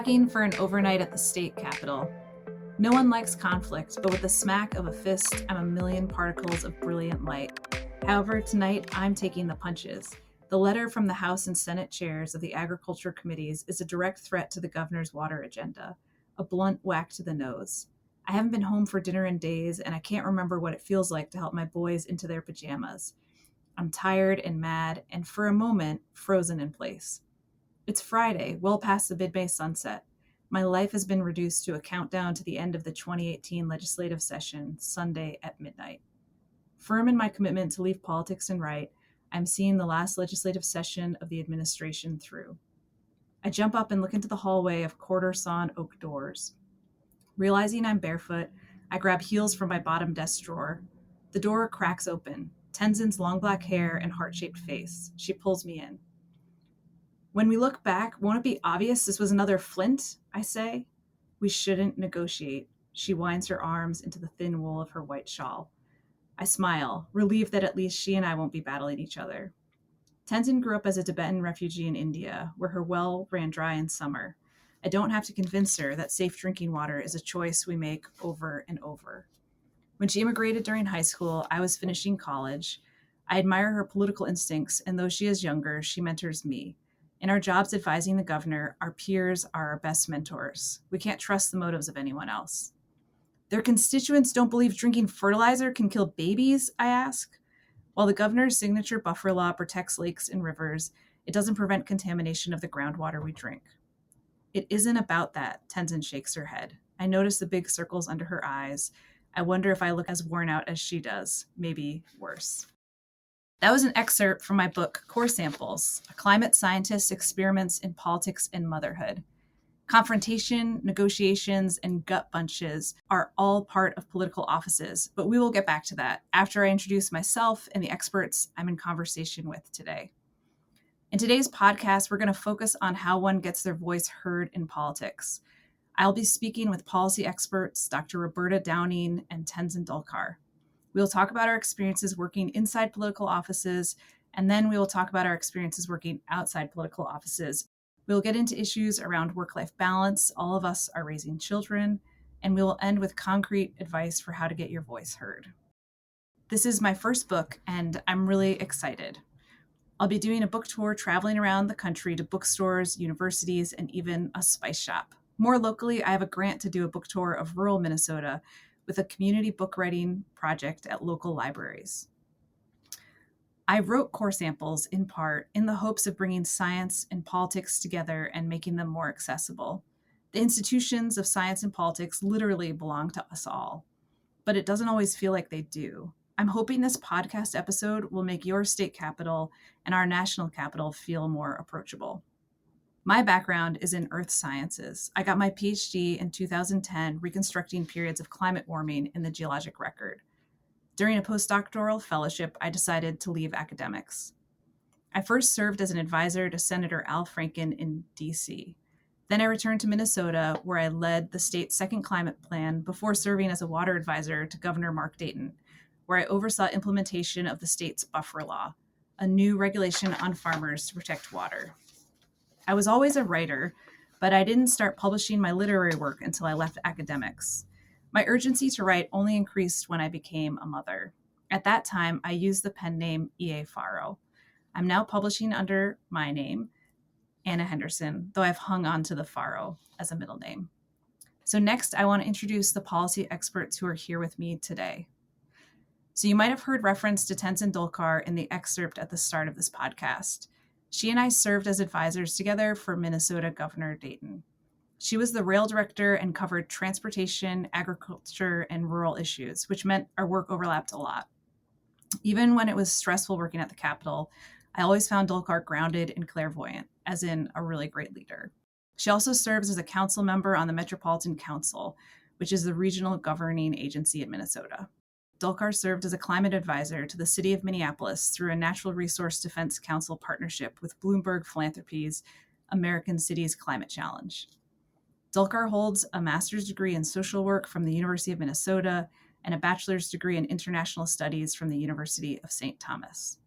packing for an overnight at the state capitol. No one likes conflict, but with the smack of a fist, I'm a million particles of brilliant light. However, tonight I'm taking the punches. The letter from the House and Senate chairs of the Agriculture Committees is a direct threat to the governor's water agenda, a blunt whack to the nose. I haven't been home for dinner in days, and I can't remember what it feels like to help my boys into their pajamas. I'm tired and mad, and for a moment, frozen in place. It's Friday, well past the midday sunset. My life has been reduced to a countdown to the end of the 2018 legislative session, Sunday at midnight. Firm in my commitment to leave politics and write, I'm seeing the last legislative session of the administration through. I jump up and look into the hallway of quarter-sawn oak doors. Realizing I'm barefoot, I grab heels from my bottom desk drawer. The door cracks open. Tenzin's long black hair and heart-shaped face. She pulls me in. When we look back, won't it be obvious this was another Flint? I say. We shouldn't negotiate. She winds her arms into the thin wool of her white shawl. I smile, relieved that at least she and I won't be battling each other. Tenzin grew up as a Tibetan refugee in India, where her well ran dry in summer. I don't have to convince her that safe drinking water is a choice we make over and over. When she immigrated during high school, I was finishing college. I admire her political instincts, and though she is younger, she mentors me. In our jobs advising the governor, our peers are our best mentors. We can't trust the motives of anyone else. Their constituents don't believe drinking fertilizer can kill babies, I ask. While the governor's signature buffer law protects lakes and rivers, it doesn't prevent contamination of the groundwater we drink. It isn't about that, Tenzin shakes her head. I notice the big circles under her eyes. I wonder if I look as worn out as she does, maybe worse. That was an excerpt from my book, Core Samples, A Climate Scientist's Experiments in Politics and Motherhood. Confrontation, negotiations, and gut bunches are all part of political offices, but we will get back to that after I introduce myself and the experts I'm in conversation with today. In today's podcast, we're going to focus on how one gets their voice heard in politics. I'll be speaking with policy experts Dr. Roberta Downing and Tenzin Dolkar. We'll talk about our experiences working inside political offices, and then we will talk about our experiences working outside political offices. We'll get into issues around work-life balance. All of us are raising children, and we will end with concrete advice for how to get your voice heard. This is my first book, and I'm really excited. I'll be doing a book tour traveling around the country to bookstores, universities, and even a spice shop. More locally, I have a grant to do a book tour of rural Minnesota with a community book writing project at local libraries. I wrote Core Samples in part in the hopes of bringing science and politics together and making them more accessible. The institutions of science and politics literally belong to us all, but it doesn't always feel like they do. I'm hoping this podcast episode will make your state capital and our national capital feel more approachable. My background is in earth sciences. I got my PhD in 2010 reconstructing periods of climate warming in the geologic record. During a postdoctoral fellowship, I decided to leave academics. I first served as an advisor to Senator Al Franken in D.C. Then I returned to Minnesota, where I led the state's second climate plan before serving as a water advisor to Governor Mark Dayton, where I oversaw implementation of the state's buffer law, a new regulation on farmers to protect water. I was always a writer, but I didn't start publishing my literary work until I left academics. My urgency to write only increased when I became a mother. At that time, I used the pen name E.A. Farro. I'm now publishing under my name, Anna Henderson, though I've hung on to the Farro as a middle name. So next, I want to introduce the policy experts who are here with me today. So you might have heard reference to Tenzin Dolkar in the excerpt at the start of this podcast. She and I served as advisors together for Minnesota Governor Dayton. She was the rail director and covered transportation, agriculture, and rural issues, which meant our work overlapped a lot. Even when it was stressful working at the Capitol, I always found Dolkar grounded and clairvoyant, as in a really great leader. She also serves as a council member on the Metropolitan Council, which is the regional governing agency in Minnesota. Dolkar served as a climate advisor to the city of Minneapolis through a Natural Resource Defense Council partnership with Bloomberg Philanthropies' American Cities Climate Challenge. Dolkar holds a master's degree in social work from the University of Minnesota and a bachelor's degree in international studies from the University of St. Thomas.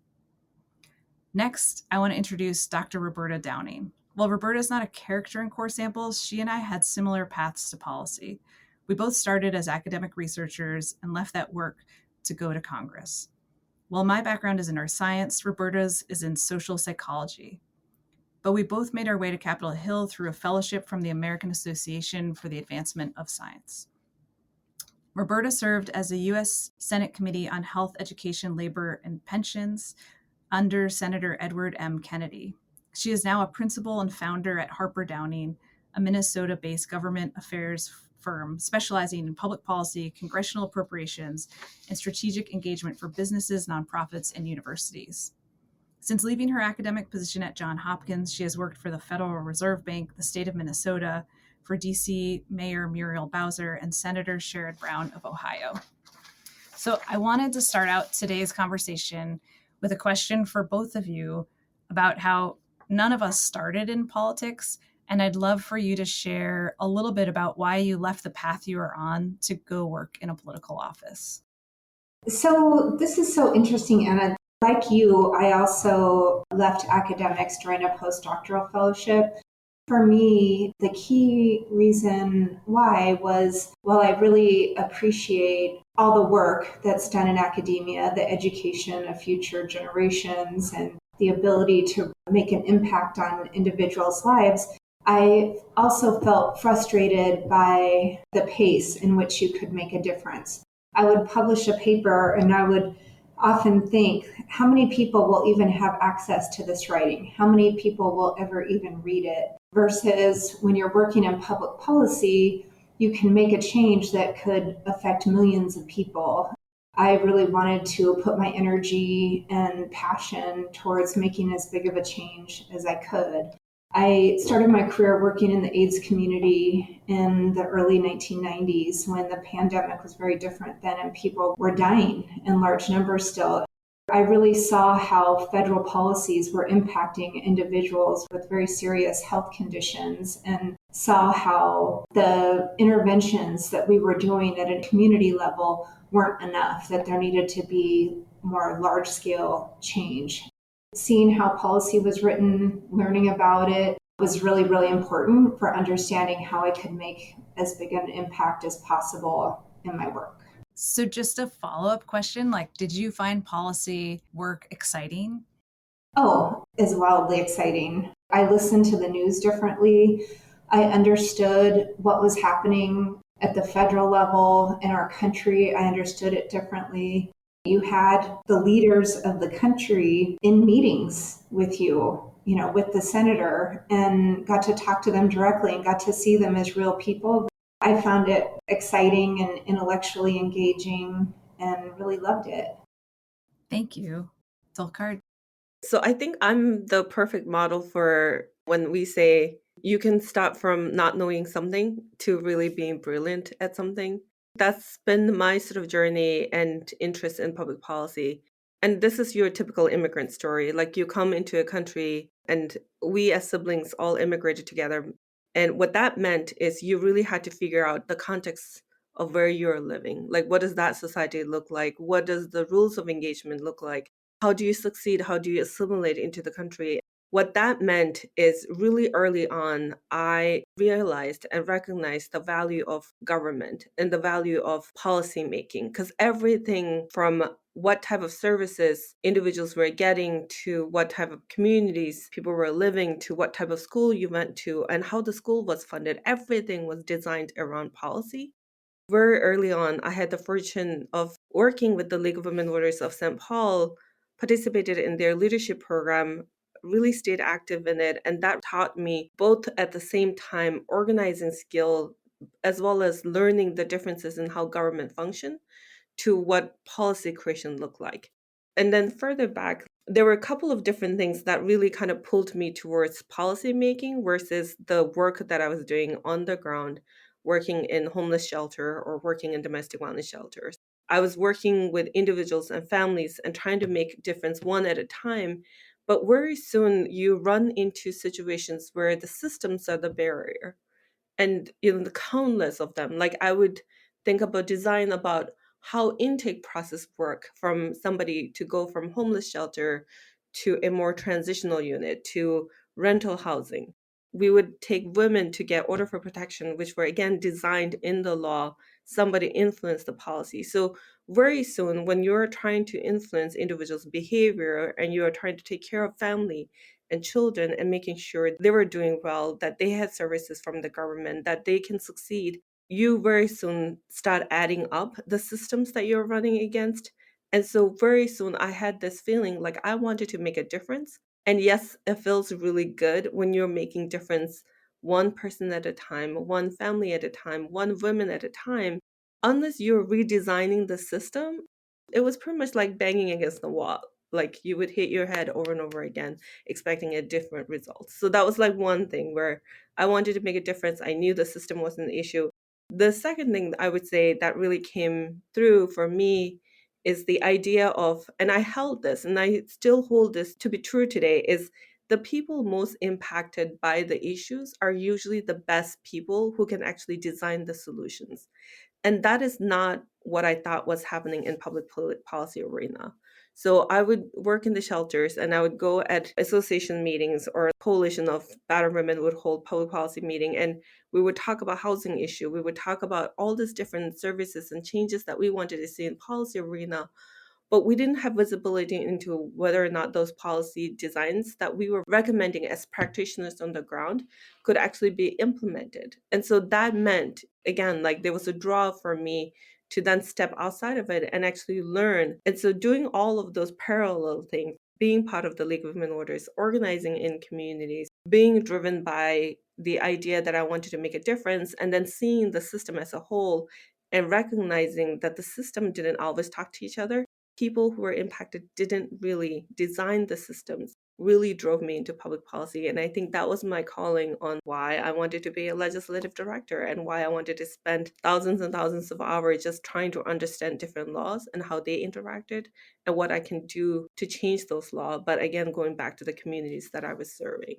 Next, I want to introduce Dr. Roberta Downing. While Roberta's not a character in Core Samples, she and I had similar paths to policy. We both started as academic researchers and left that work to go to Congress. While my background is in earth science, Roberta's is in social psychology. But we both made our way to Capitol Hill through a fellowship from the American Association for the Advancement of Science. Roberta served as a U.S. Senate Committee on Health, Education, Labor, and Pensions under Senator Edward M. Kennedy. She is now a principal and founder at Harper Downing, a Minnesota-based government affairs firm specializing in public policy, congressional appropriations, and strategic engagement for businesses, nonprofits, and universities. Since leaving her academic position at Johns Hopkins, she has worked for the Federal Reserve Bank, the state of Minnesota, for DC Mayor Muriel Bowser, and Senator Sherrod Brown of Ohio. So I wanted to start out today's conversation with a question for both of you about how none of us started in politics, and I'd love for you to share a little bit about why you left the path you are on to go work in a political office. So this is so interesting, Anna. Like you, I also left academics during a postdoctoral fellowship. For me, the key reason why was, while I really appreciate all the work that's done in academia, the education of future generations, and the ability to make an impact on individuals' lives, I also felt frustrated by the pace in which you could make a difference. I would publish a paper and I would often think, how many people will even have access to this writing? How many people will ever even read it? Versus when you're working in public policy, you can make a change that could affect millions of people. I really wanted to put my energy and passion towards making as big of a change as I could. I started my career working in the AIDS community in the early 1990s when the pandemic was very different then and people were dying in large numbers still. I really saw how federal policies were impacting individuals with very serious health conditions and saw how the interventions that we were doing at a community level weren't enough, that there needed to be more large-scale change. Seeing how policy was written, learning about it was really, really important for understanding how I could make as big an impact as possible in my work. So just a follow-up question, did you find policy work exciting? Oh, it's wildly exciting. I listened to the news differently. I understood what was happening at the federal level in our country. I understood it differently. You had the leaders of the country in meetings with you, with the senator, and got to talk to them directly and got to see them as real people. I found it exciting and intellectually engaging and really loved it. Thank you. Dolkar? So I think I'm the perfect model for when we say you can stop from not knowing something to really being brilliant at something. That's been my sort of journey and interest in public policy. And this is your typical immigrant story. You come into a country and we as siblings all immigrated together. And what that meant is you really had to figure out the context of where you're living. What does that society look like? What does the rules of engagement look like? How do you succeed? How do you assimilate into the country? What that meant is really early on, I realized and recognized the value of government and the value of policy making, because everything from what type of services individuals were getting to what type of communities people were living to what type of school you went to and how the school was funded, everything was designed around policy. Very early on, I had the fortune of working with the League of Women Voters of St. Paul, participated in their leadership program, really stayed active in it. And that taught me both at the same time organizing skill as well as learning the differences in how government function to what policy creation looked like. And then further back, there were a couple of different things that really kind of pulled me towards policy making versus the work that I was doing on the ground, working in homeless shelter or working in domestic violence shelters. I was working with individuals and families and trying to make a difference one at a time. But very soon you run into situations where the systems are the barrier. And the countless of them, I would think about design about how intake process work from somebody to go from homeless shelter to a more transitional unit to rental housing. we would take women to get order for protection, which were again designed in the law. Somebody influenced the policy. So very soon, when you're trying to influence individuals' behavior and you are trying to take care of family and children and making sure they were doing well, that they had services from the government, that they can succeed, you very soon start adding up the systems that you're running against. And so very soon I had this feeling like I wanted to make a difference. And yes, it feels really good when you're making difference one person at a time, one family at a time, one woman at a time. Unless you're redesigning the system, it was pretty much like banging against the wall. Like you would hit your head over and over again, expecting a different result. So that was like one thing where I wanted to make a difference. I knew the system was an issue. The second thing I would say that really came through for me is the idea of, and I held this and I still hold this to be true today, is the people most impacted by the issues are usually the best people who can actually design the solutions. And that is not what I thought was happening in public policy arena. So I would work in the shelters and I would go at association meetings, or a coalition of battered women would hold public policy meeting, and we would talk about housing issue. We would talk about all these different services and changes that we wanted to see in policy arena, but we didn't have visibility into whether or not those policy designs that we were recommending as practitioners on the ground could actually be implemented. And so that meant, again, like there was a draw for me to then step outside of it and actually learn. And so doing all of those parallel things, being part of the League of Women Orders, organizing in communities, being driven by the idea that I wanted to make a difference, and then seeing the system as a whole and recognizing that the system didn't always talk to each other. People who were impacted didn't really design the systems, really drove me into public policy. And I think that was my calling on why I wanted to be a legislative director and why I wanted to spend thousands and thousands of hours just trying to understand different laws and how they interacted and what I can do to change those laws. But again, going back to the communities that I was serving.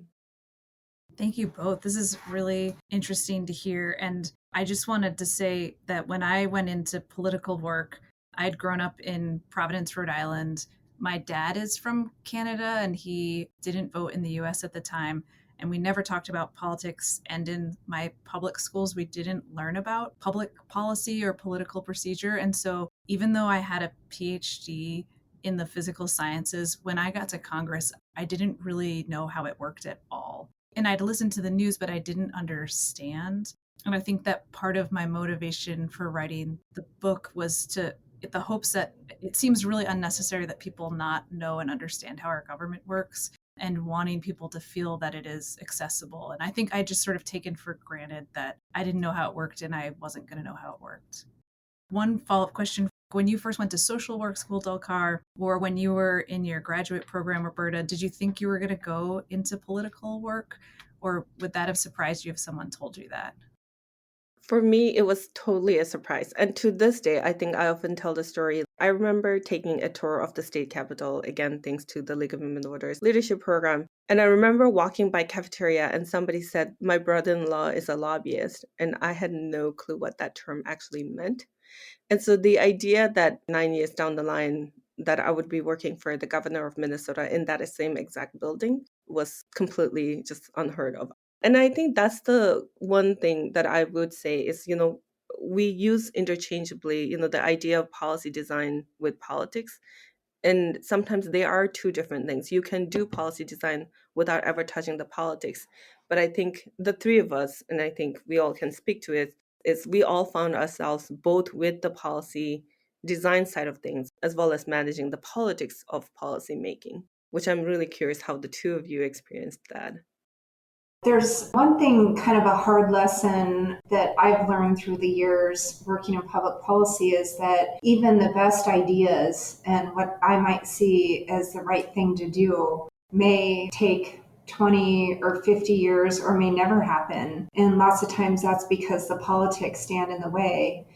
Thank you both. This is really interesting to hear. And I just wanted to say that when I went into political work, I'd grown up in Providence, Rhode Island. My dad is from Canada and he didn't vote in the US at the time. And we never talked about politics. And in my public schools, we didn't learn about public policy or political procedure. And so even though I had a PhD in the physical sciences, when I got to Congress, I didn't really know how it worked at all. And I'd listened to the news, but I didn't understand. And I think that part of my motivation for writing the book was to the hopes that it seems really unnecessary that people not know and understand how our government works, and wanting people to feel that it is accessible. And I think I just sort of taken for granted that I didn't know how it worked and I wasn't going to know how it worked. One follow-up question. When you first went to social work school, Dolkar, or when you were in your graduate program, Roberta, did you think you were going to go into political work? Or would that have surprised you if someone told you that? For me, it was totally a surprise. And to this day, I think I often tell the story. I remember taking a tour of the state capitol, again, thanks to the League of Women Voters leadership program. And I remember walking by cafeteria and somebody said, "My brother-in-law is a lobbyist." And I had no clue what that term actually meant. And so the idea that 9 years down the line, that I would be working for the governor of Minnesota in that same exact building was completely just unheard of. And I think that's the one thing that I would say is, we use interchangeably, the idea of policy design with politics. And sometimes they are two different things. You can do policy design without ever touching the politics. But I think the three of us, and I think we all can speak to it, is we all found ourselves both with the policy design side of things, as well as managing the politics of policy making, which I'm really curious how the two of you experienced that. There's one thing, kind of a hard lesson that I've learned through the years working in public policy is that even the best ideas and what I might see as the right thing to do may take 20 or 50 years or may never happen. And lots of times that's because the politics stand in the way.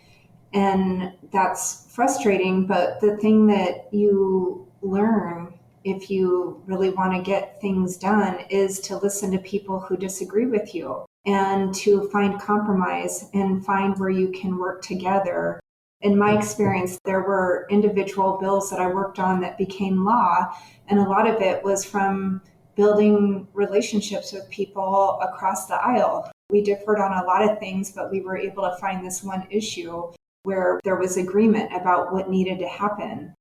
And that's frustrating, but the thing that you learn if you really want to get things done is to listen to people who disagree with you and to find compromise and find where you can work together. In my experience, there were individual bills that I worked on that became law, and a lot of it was from building relationships with people across the aisle. We differed on a lot of things, but we were able to find this one issue where there was agreement about what needed to happen.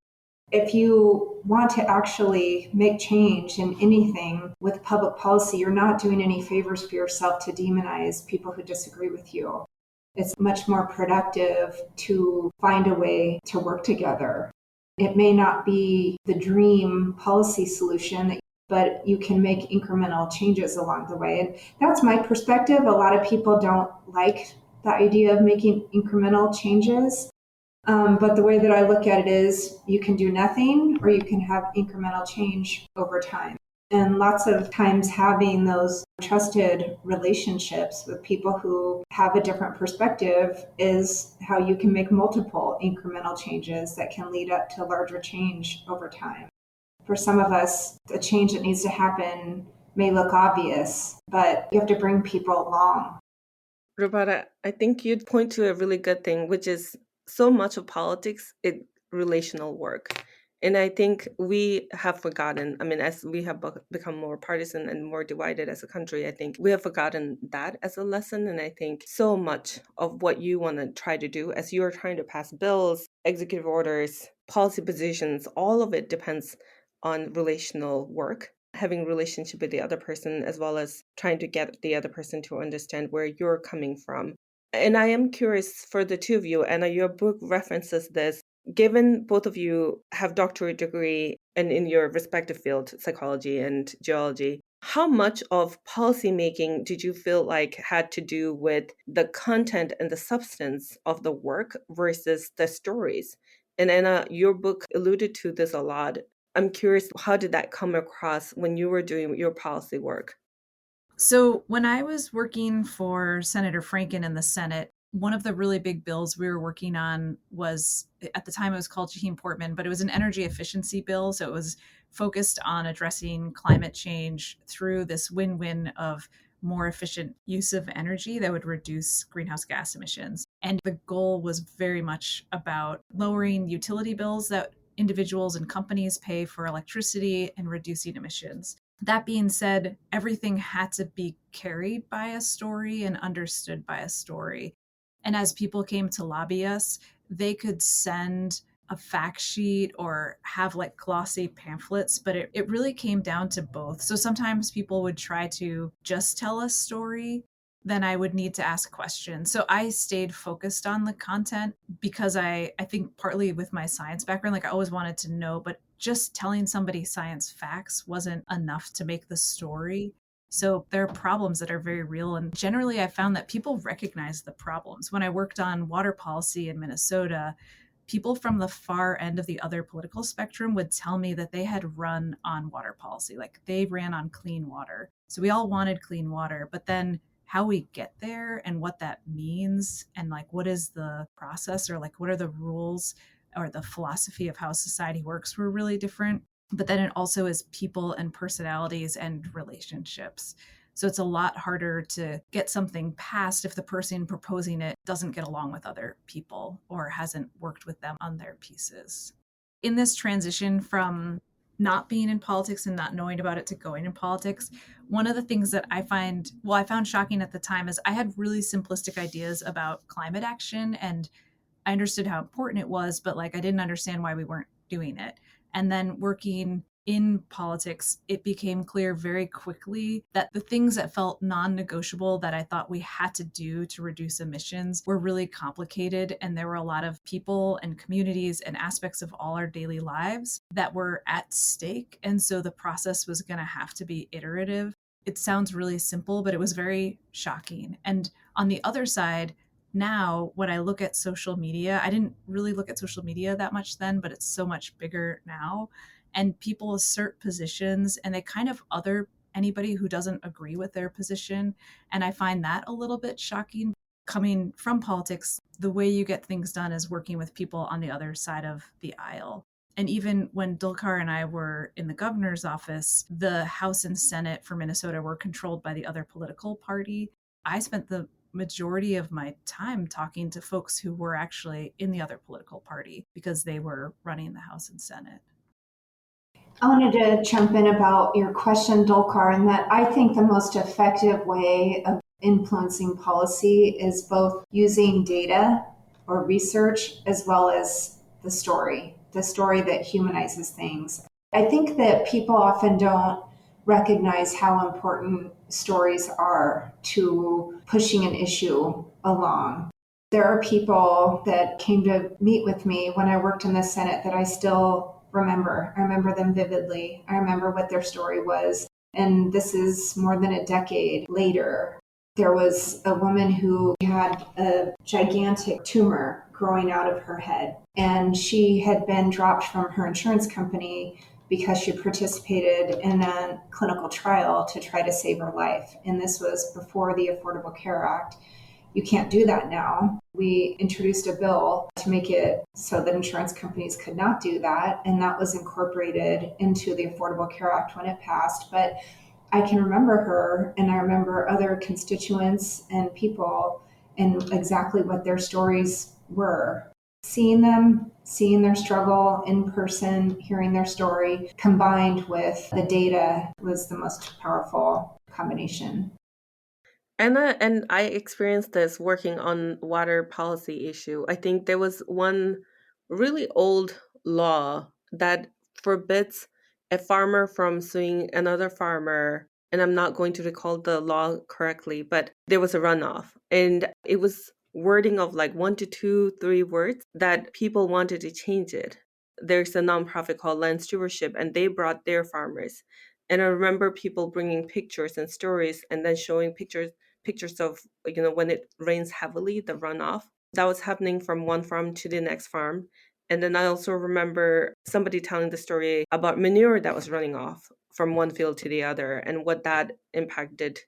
If you want to actually make change in anything with public policy, you're not doing any favors for yourself to demonize people who disagree with you. It's much more productive to find a way to work together. It may not be the dream policy solution, but you can make incremental changes along the way. And that's my perspective. A lot of people don't like the idea of making incremental changes. But the way that I look at it is you can do nothing or you can have incremental change over time. And lots of times having those trusted relationships with people who have a different perspective is how you can make multiple incremental changes that can lead up to larger change over time. For some of us, the change that needs to happen may look obvious, but you have to bring people along. Roberta, I think you'd point to a really good thing, which is so much of politics is relational work. And I think we have forgotten, as we have become more partisan and more divided as a country, I think we have forgotten that as a lesson. And I think so much of what you want to try to do as you're trying to pass bills, executive orders, policy positions, all of it depends on relational work, having relationship with the other person, as well as trying to get the other person to understand where you're coming from. And I am curious for the two of you, and your book references this. Given both of you have doctorate degree and in your respective field, psychology and geology, how much of policymaking did you feel like had to do with the content and the substance of the work versus the stories? And Anna, your book alluded to this a lot. I'm curious, how did that come across when you were doing your policy work? So when I was working for Senator Franken in the Senate, one of the really big bills we were working on was, at the time it was called Shaheen Portman, but it was an energy efficiency bill. So it was focused on addressing climate change through this win-win of more efficient use of energy that would reduce greenhouse gas emissions. And the goal was very much about lowering utility bills that individuals and companies pay for electricity and reducing emissions. That being said, everything had to be carried by a story and understood by a story. And as people came to lobby us, they could send a fact sheet or have like glossy pamphlets, but it really came down to both. So sometimes people would try to just tell a story, then I would need to ask questions. So I stayed focused on the content because I think partly with my science background, like I always wanted to know, but just telling somebody science facts wasn't enough to make the story. So there are problems that are very real. And generally, I found that people recognize the problems. When I worked on water policy in Minnesota, people from the far end of the other political spectrum would tell me that they had run on water policy, like they ran on clean water. So we all wanted clean water, but then how we get there and what that means and like what is the process or like what are the rules or the philosophy of how society works were really different. But then it also is people and personalities and relationships. So it's a lot harder to get something passed if the person proposing it doesn't get along with other people or hasn't worked with them on their pieces. In this transition from not being in politics and not knowing about it to going in politics, one of the things that I found shocking at the time is I had really simplistic ideas about climate action and I understood how important it was, but like I didn't understand why we weren't doing it. And then working in politics, it became clear very quickly that the things that felt non-negotiable that I thought we had to do to reduce emissions were really complicated. And there were a lot of people and communities and aspects of all our daily lives that were at stake. And so the process was going to have to be iterative. It sounds really simple, but it was very shocking. And on the other side, now when I look at social media, I didn't really look at social media that much then, but it's so much bigger now. And people assert positions and they kind of other anybody who doesn't agree with their position. And I find that a little bit shocking. Coming from politics, the way you get things done is working with people on the other side of the aisle. And even when Dolkar and I were in the governor's office, the House and Senate for Minnesota were controlled by the other political party. I spent the majority of my time talking to folks who were actually in the other political party because they were running the House and Senate. I wanted to jump in about your question, Dolkar, and that I think the most effective way of influencing policy is both using data or research as well as the story that humanizes things. I think that people often don't recognize how important stories are to pushing an issue along. There are people that came to meet with me when I worked in the Senate that I still remember. I remember them vividly. I remember what their story was. And this is more than a decade later. There was a woman who had a gigantic tumor growing out of her head, and she had been dropped from her insurance company because she participated in a clinical trial to try to save her life. And this was before the Affordable Care Act. You can't do that now. We introduced a bill to make it so that insurance companies could not do that, and that was incorporated into the Affordable Care Act when it passed. But I can remember her, and I remember other constituents and people and exactly what their stories were. Seeing them, seeing their struggle in person, hearing their story, combined with the data was the most powerful combination. And I experienced this working on water policy issue. I think there was one really old law that forbids a farmer from suing another farmer. And I'm not going to recall the law correctly, but there was a runoff. And it was wording of like 1 to 2, 3 words that people wanted to change it. There's a nonprofit called Land Stewardship, and they brought their farmers. And I remember people bringing pictures and stories and then showing pictures of, when it rains heavily, the runoff that was happening from one farm to the next farm. And then I also remember somebody telling the story about manure that was running off from one field to the other and what that impacted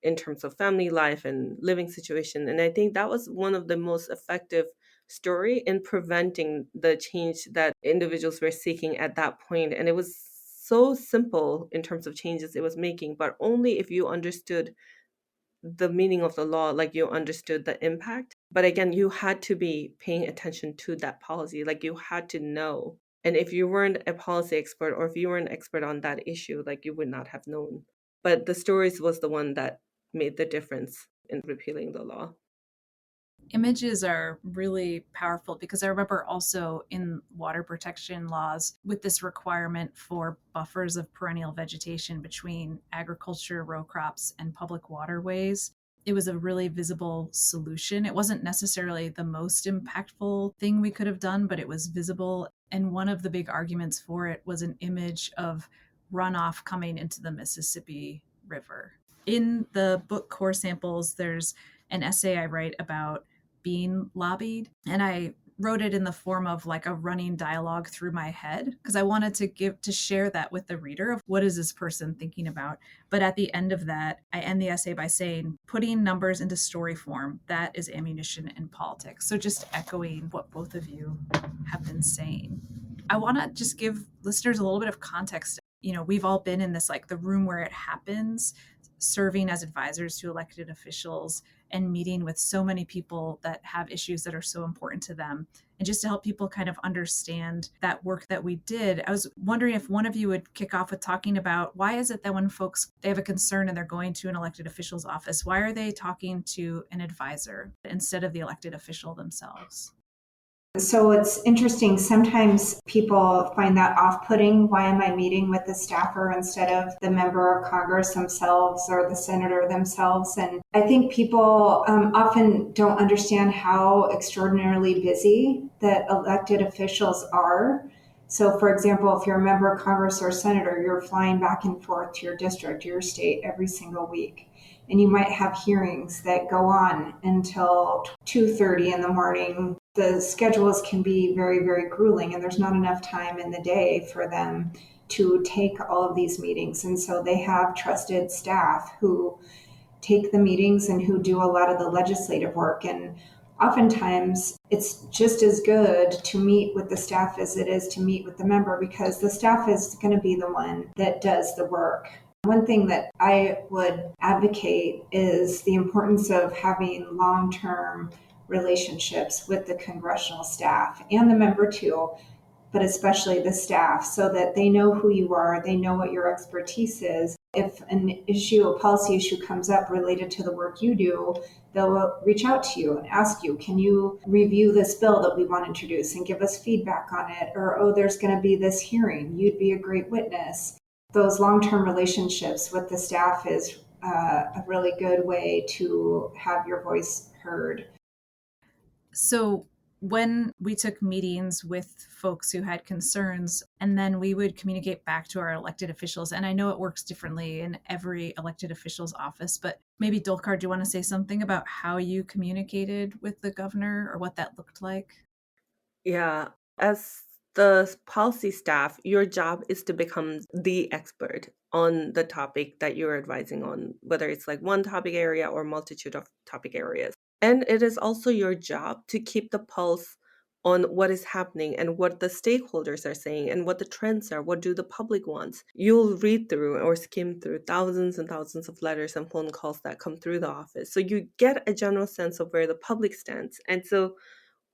in terms of family life and living situation. And I think that was one of the most effective story in preventing the change that individuals were seeking at that point. And it was so simple in terms of changes it was making, but only if you understood the meaning of the law, like you understood the impact. But again, you had to be paying attention to that policy, like you had to know. And if you weren't a policy expert or if you were an expert on that issue, like you would not have known. But the stories was the one that made the difference in repealing the law. Images are really powerful because I remember also in water protection laws with this requirement for buffers of perennial vegetation between agriculture, row crops, and public waterways. It was a really visible solution. It wasn't necessarily the most impactful thing we could have done, but it was visible. And one of the big arguments for it was an image of runoff coming into the Mississippi River. In the book Core Samples, there's an essay I write about being lobbied, and I wrote it in the form of like a running dialogue through my head because I wanted to share that with the reader of what is this person thinking about. But at the end of that, I end the essay by saying, putting numbers into story form, that is ammunition in politics. So just echoing what both of you have been saying. I want to just give listeners a little bit of context. We've all been in this, like the room where it happens, serving as advisors to elected officials and meeting with so many people that have issues that are so important to them. And just to help people kind of understand that work that we did, I was wondering if one of you would kick off with talking about why is it that when folks, they have a concern and they're going to an elected official's office, why are they talking to an advisor instead of the elected official themselves? So it's interesting. Sometimes people find that off-putting. Why am I meeting with the staffer instead of the member of Congress themselves or the senator themselves? And I think people often don't understand how extraordinarily busy that elected officials are. So, for example, if you're a member of Congress or senator, you're flying back and forth to your district, your state every single week. And you might have hearings that go on until 2:30 in the morning. The schedules can be very, very grueling, and there's not enough time in the day for them to take all of these meetings. And so they have trusted staff who take the meetings and who do a lot of the legislative work. And oftentimes it's just as good to meet with the staff as it is to meet with the member, because the staff is going to be the one that does the work. One thing that I would advocate is the importance of having long-term relationships with the congressional staff and the member too. but especially the staff, so that they know who you are, they know what your expertise is. If an issue, a policy issue comes up related to the work you do, they'll reach out to you and ask you, can you review this bill that we want to introduce and give us feedback on it? Or, oh, there's going to be this hearing. You'd be a great witness. Those long-term relationships with the staff is a really good way to have your voice heard. So when we took meetings with folks who had concerns, and then we would communicate back to our elected officials, and I know it works differently in every elected official's office, but maybe Dolkar, do you want to say something about how you communicated with the governor or what that looked like? Yeah, as the policy staff, your job is to become the expert on the topic that you're advising on, whether it's like one topic area or multitude of topic areas. And it is also your job to keep the pulse on what is happening and what the stakeholders are saying and what the trends are, what do the public want. You'll read through or skim through thousands and thousands of letters and phone calls that come through the office. So you get a general sense of where the public stands. And so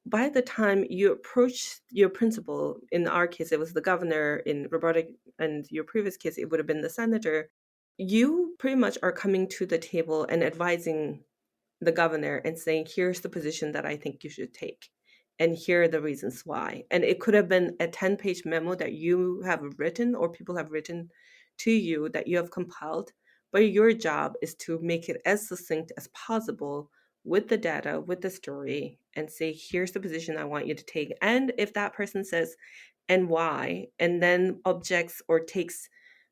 by the time you approach your principal, in our case, it was the governor, in Roberta and your previous case, it would have been the senator, you pretty much are coming to the table and advising the governor and saying, here's the position that I think you should take. And here are the reasons why. And it could have been a 10-page memo that you have written or people have written to you that you have compiled. But your job is to make it as succinct as possible with the data, with the story, and say, here's the position I want you to take. And if that person says, and why, and then objects or takes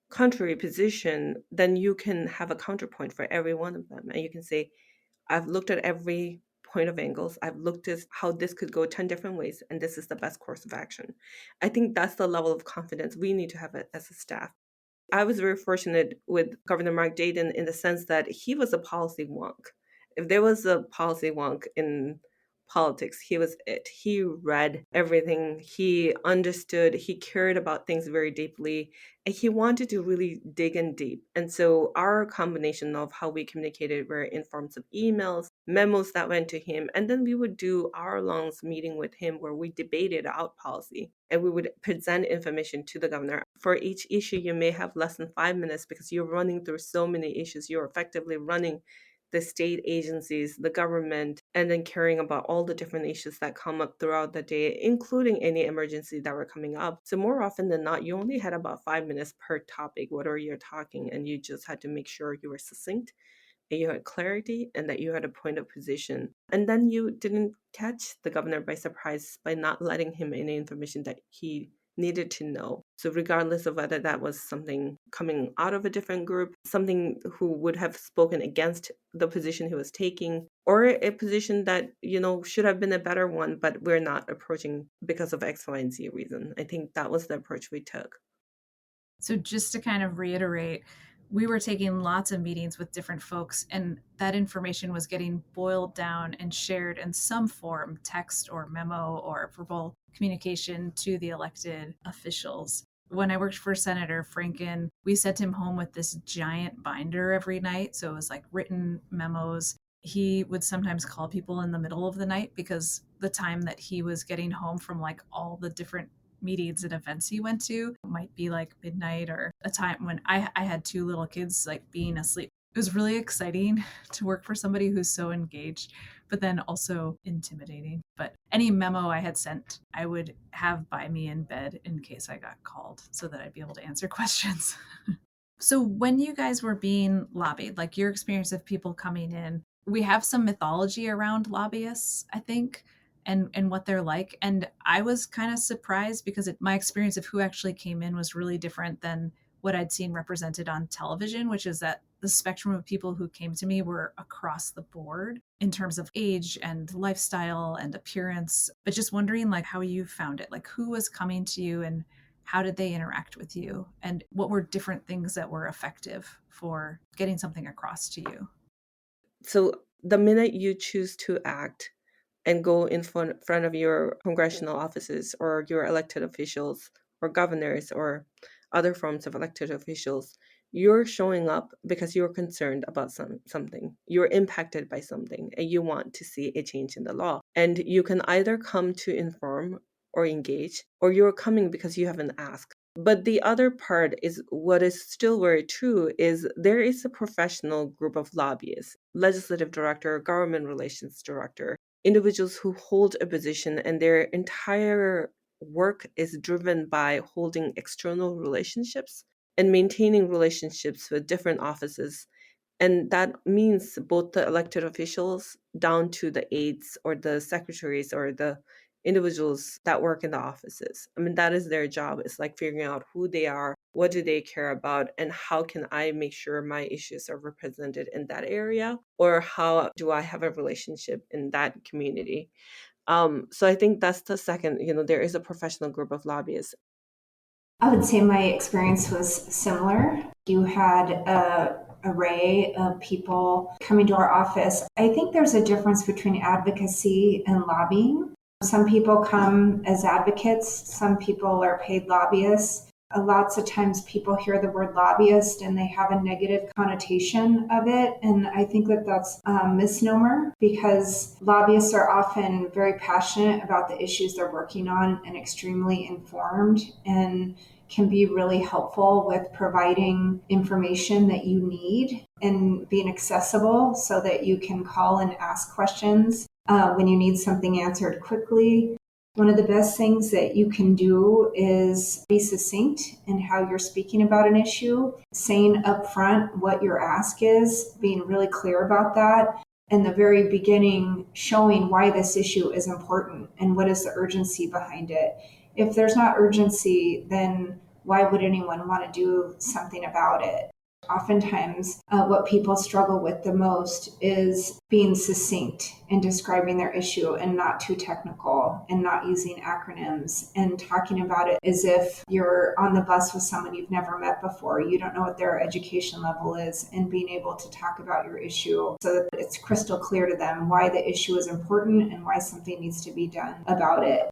contrary position, then you can have a counterpoint for every one of them. And you can say, I've looked at every point of angles. I've looked at how this could go 10 different ways, and this is the best course of action. I think that's the level of confidence we need to have as a staff. I was very fortunate with Governor Mark Dayton in the sense that he was a policy wonk. If there was a policy wonk in politics, he was it. He read everything, he understood, he cared about things very deeply, and he wanted to really dig in deep. And so our combination of how we communicated were in forms of emails, memos that went to him, and then we would do hour-long meeting with him where we debated out policy and we would present information to the governor. For each issue, you may have less than 5 minutes because you're running through so many issues. You're effectively running the state agencies, the government, and then caring about all the different issues that come up throughout the day, including any emergencies that were coming up. So more often than not, you only had about 5 minutes per topic, whatever you're talking, and you just had to make sure you were succinct and you had clarity and that you had a point of position. And then you didn't catch the governor by surprise by not letting him any information that he needed to know. So regardless of whether that was something coming out of a different group, something who would have spoken against the position he was taking, or a position that, should have been a better one, but we're not approaching because of X, Y, and Z reason. I think that was the approach we took. So just to kind of reiterate, we were taking lots of meetings with different folks, and that information was getting boiled down and shared in some form, text or memo or verbal communication to the elected officials. When I worked for Senator Franken, we sent him home with this giant binder every night. So it was like written memos. He would sometimes call people in the middle of the night because the time that he was getting home from like all the different meetings and events he went to might be like midnight or a time when I had 2 little kids like being asleep. It was really exciting to work for somebody who's so engaged, but then also intimidating. But any memo I had sent, I would have by me in bed in case I got called so that I'd be able to answer questions. So when you guys were being lobbied, like your experience of people coming in, we have some mythology around lobbyists, I think, and what they're like. And I was kind of surprised because my experience of who actually came in was really different than what I'd seen represented on television, which is that the spectrum of people who came to me were across the board in terms of age and lifestyle and appearance. But just wondering like how you found it, like who was coming to you and how did they interact with you? And what were different things that were effective for getting something across to you? So the minute you choose to act and go in front of your congressional offices or your elected officials or governors or other forms of elected officials, you're showing up because you're concerned about something. You're impacted by something and you want to see a change in the law. And you can either come to inform or engage, or you're coming because you have an ask. But the other part is what is still very true is there is a professional group of lobbyists, legislative director, government relations director, individuals who hold a position and their entire work is driven by holding external relationships and maintaining relationships with different offices. And that means both the elected officials down to the aides or the secretaries or the individuals that work in the offices. I mean, that is their job. It's like figuring out who they are, what do they care about, and how can I make sure my issues are represented in that area, or how do I have a relationship in that community. So I think that's the second, there is a professional group of lobbyists. I would say my experience was similar. You had a array of people coming to our office. I think there's a difference between advocacy and lobbying. Some people come as advocates, some people are paid lobbyists. Lots of times people hear the word lobbyist and they have a negative connotation of it. And I think that that's a misnomer because lobbyists are often very passionate about the issues they're working on and extremely informed and can be really helpful with providing information that you need and being accessible so that you can call and ask questions when you need something answered quickly. One of the best things that you can do is be succinct in how you're speaking about an issue, saying upfront what your ask is, being really clear about that. In the very beginning, showing why this issue is important and what is the urgency behind it. If there's not urgency, then why would anyone want to do something about it? Oftentimes, what people struggle with the most is being succinct in describing their issue and not too technical and not using acronyms and talking about it as if you're on the bus with someone you've never met before. You don't know what their education level is, and being able to talk about your issue so that it's crystal clear to them why the issue is important and why something needs to be done about it.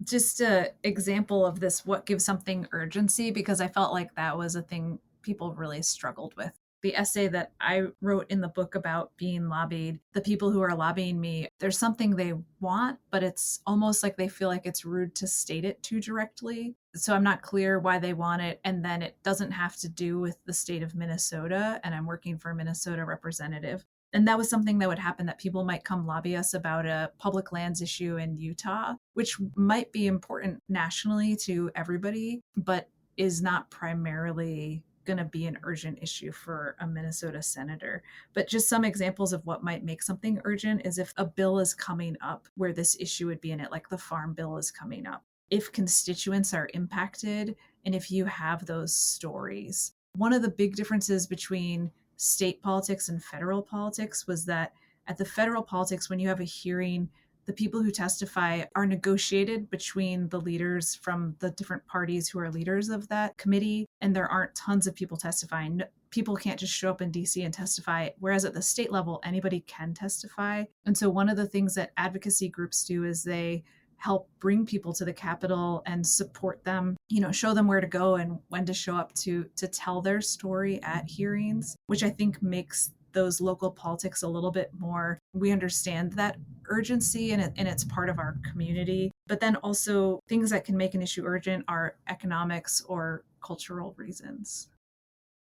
Just an example of this, what gives something urgency, because I felt like that was a thing people really struggled with. The essay that I wrote in the book about being lobbied, the people who are lobbying me, there's something they want, but it's almost like they feel like it's rude to state it too directly. So I'm not clear why they want it. And then it doesn't have to do with the state of Minnesota, and I'm working for a Minnesota representative. And that was something that would happen, that people might come lobby us about a public lands issue in Utah, which might be important nationally to everybody, but is not primarily going to be an urgent issue for a Minnesota senator. But just some examples of what might make something urgent is if a bill is coming up where this issue would be in it, like the farm bill is coming up. If constituents are impacted and if you have those stories. One of the big differences between state politics and federal politics was that at the federal politics, when you have a hearing, the people who testify are negotiated between the leaders from the different parties who are leaders of that committee, and there aren't tons of people testifying. People can't just show up in DC and testify, whereas at the state level, anybody can testify. And so one of the things that advocacy groups do is they help bring people to the Capitol and support them, show them where to go and when to show up to tell their story at hearings, which I think makes those local politics a little bit more, we understand that urgency and it's part of our community. But then also things that can make an issue urgent are economics or cultural reasons.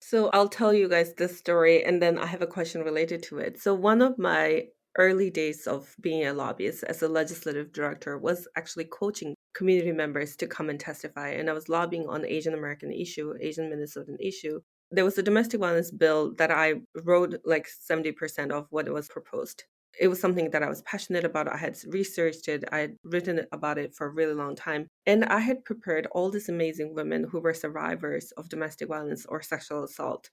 So I'll tell you guys this story, and then I have a question related to it. So one of my early days of being a lobbyist as a legislative director was actually coaching community members to come and testify. And I was lobbying on the Asian American issue, Asian Minnesotan issue. There was a domestic violence bill that I wrote like 70% of what was proposed. It was something that I was passionate about. I had researched it. I had written about it for a really long time. And I had prepared all these amazing women who were survivors of domestic violence or sexual assault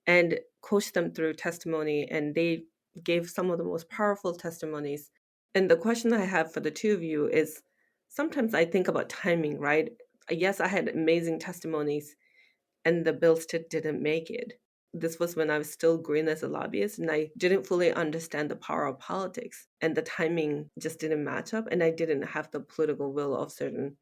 and coached them through testimony. And they gave some of the most powerful testimonies. And the question I have for the two of you is, sometimes I think about timing, right? Yes, I had amazing testimonies and the bill still didn't make it. This was when I was still green as a lobbyist and I didn't fully understand the power of politics, and the timing just didn't match up, and I didn't have the political will of certain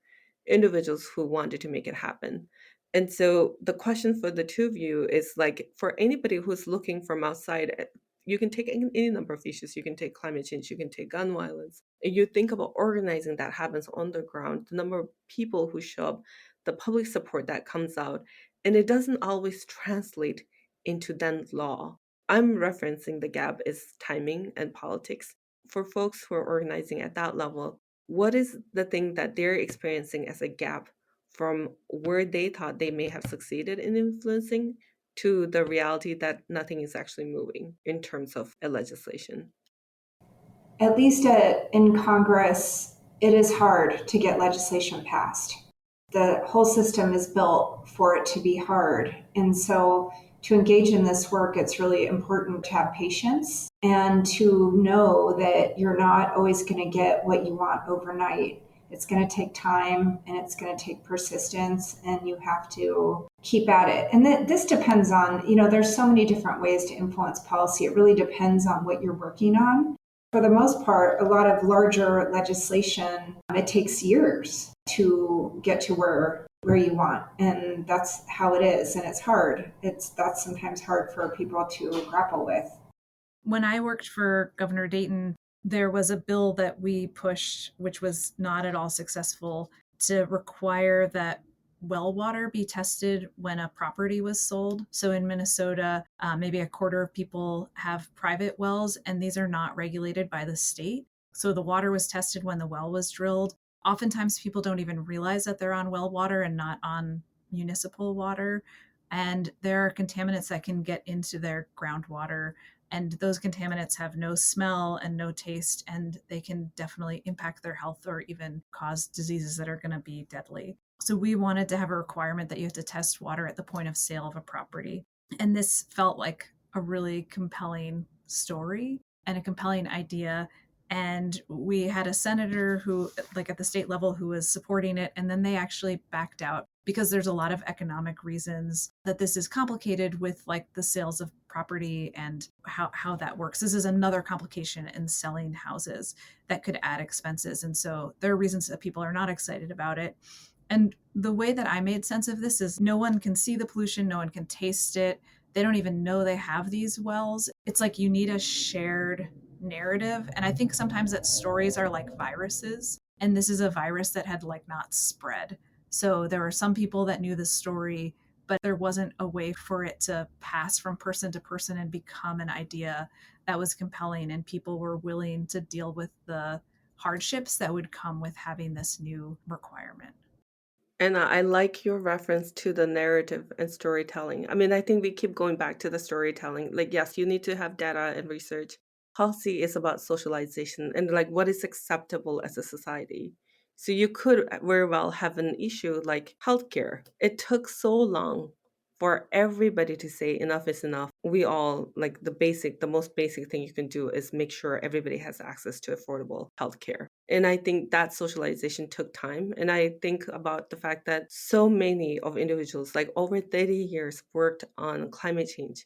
individuals who wanted to make it happen. And so the question for the two of you is, like, for anybody who's looking from outside, You can take any number of issues. You can take climate change, you can take gun violence. And you think about organizing that happens on the ground, the number of people who show up, the public support that comes out, and it doesn't always translate into then law. I'm referencing the gap is timing and politics. For folks who are organizing at that level, what is the thing that they're experiencing as a gap from where they thought they may have succeeded in influencing to the reality that nothing is actually moving in terms of a legislation? At least in Congress, it is hard to get legislation passed. The whole system is built for it to be hard. And so to engage in this work, it's really important to have patience and to know that you're not always going to get what you want overnight. It's going to take time and it's going to take persistence, and you have to keep at it. And this depends on, there's so many different ways to influence policy. It really depends on what you're working on. For the most part, a lot of larger legislation, it takes years to get to where you want. And that's how it is. And it's hard. That's sometimes hard for people to grapple with. When I worked for Governor Dayton, there was a bill that we pushed, which was not at all successful, to require that well water be tested when a property was sold. So in Minnesota, maybe a quarter of people have private wells, and these are not regulated by the state. So the water was tested when the well was drilled. Oftentimes people don't even realize that they're on well water and not on municipal water. And there are contaminants that can get into their groundwater. And those contaminants have no smell and no taste, and they can definitely impact their health or even cause diseases that are going to be deadly. So we wanted to have a requirement that you have to test water at the point of sale of a property. And this felt like a really compelling story and a compelling idea. And we had a senator who, like at the state level, who was supporting it. And then they actually backed out because there's a lot of economic reasons that this is complicated with like the sales of property and how that works. This is another complication in selling houses that could add expenses. And so there are reasons that people are not excited about it. And the way that I made sense of this is no one can see the pollution, no one can taste it. They don't even know they have these wells. It's like you need a shared narrative. And I think sometimes that stories are like viruses. And this is a virus that had like not spread. So there were some people that knew the story, but there wasn't a way for it to pass from person to person and become an idea that was compelling. And people were willing to deal with the hardships that would come with having this new requirement. And I like your reference to the narrative and storytelling. I mean, I think we keep going back to the storytelling. Like, yes, you need to have data and research. Policy is about socialization and like what is acceptable as a society. So you could very well have an issue like healthcare. It took so long for everybody to say enough is enough. We all like the most basic thing you can do is make sure everybody has access to affordable healthcare. And I think that socialization took time. And I think about the fact that so many of individuals, like over 30 years, worked on climate change.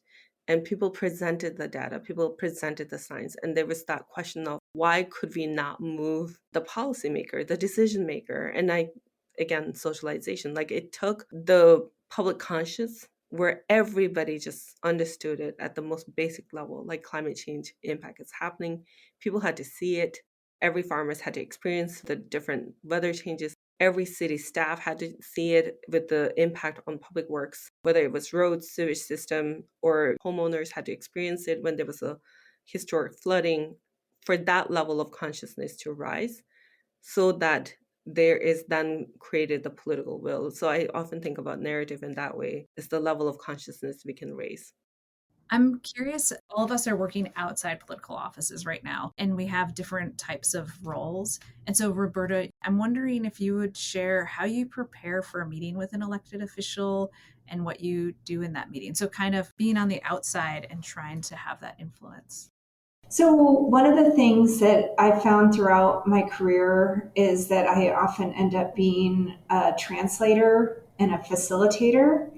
And people presented the data, people presented the science, and there was that question of why could we not move the policymaker, the decision maker? And again, socialization, like it took the public conscious where everybody just understood it at the most basic level, like climate change impact is happening. People had to see it. Every farmers had to experience the different weather changes. Every city staff had to see it with the impact on public works, whether it was roads, sewage system, or homeowners had to experience it when there was a historic flooding, for that level of consciousness to rise so that there is then created the political will. So I often think about narrative in that way. It's the level of consciousness we can raise. I'm curious, all of us are working outside political offices right now, and we have different types of roles. And so, Roberta, I'm wondering if you would share how you prepare for a meeting with an elected official and what you do in that meeting. So, kind of being on the outside and trying to have that influence. So, one of the things that I found throughout my career is that I often end up being a translator and a facilitator.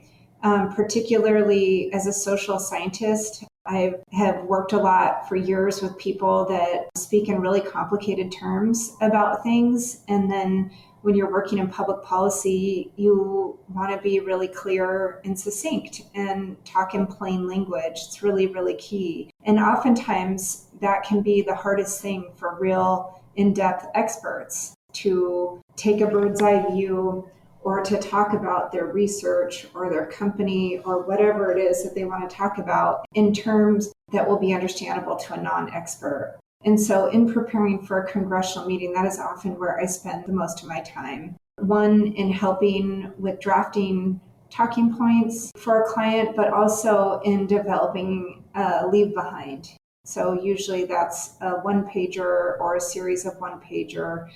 Particularly as a social scientist, I have worked a lot for years with people that speak in really complicated terms about things. And then when you're working in public policy, you want to be really clear and succinct and talk in plain language. It's really, really key. And oftentimes that can be the hardest thing for real in-depth experts, to take a bird's eye view or to talk about their research or their company or whatever it is that they want to talk about in terms that will be understandable to a non-expert. And so in preparing for a congressional meeting, that is often where I spend the most of my time. One, in helping with drafting talking points for a client, but also in developing a leave behind. So usually that's a one-pager or a series of one-pager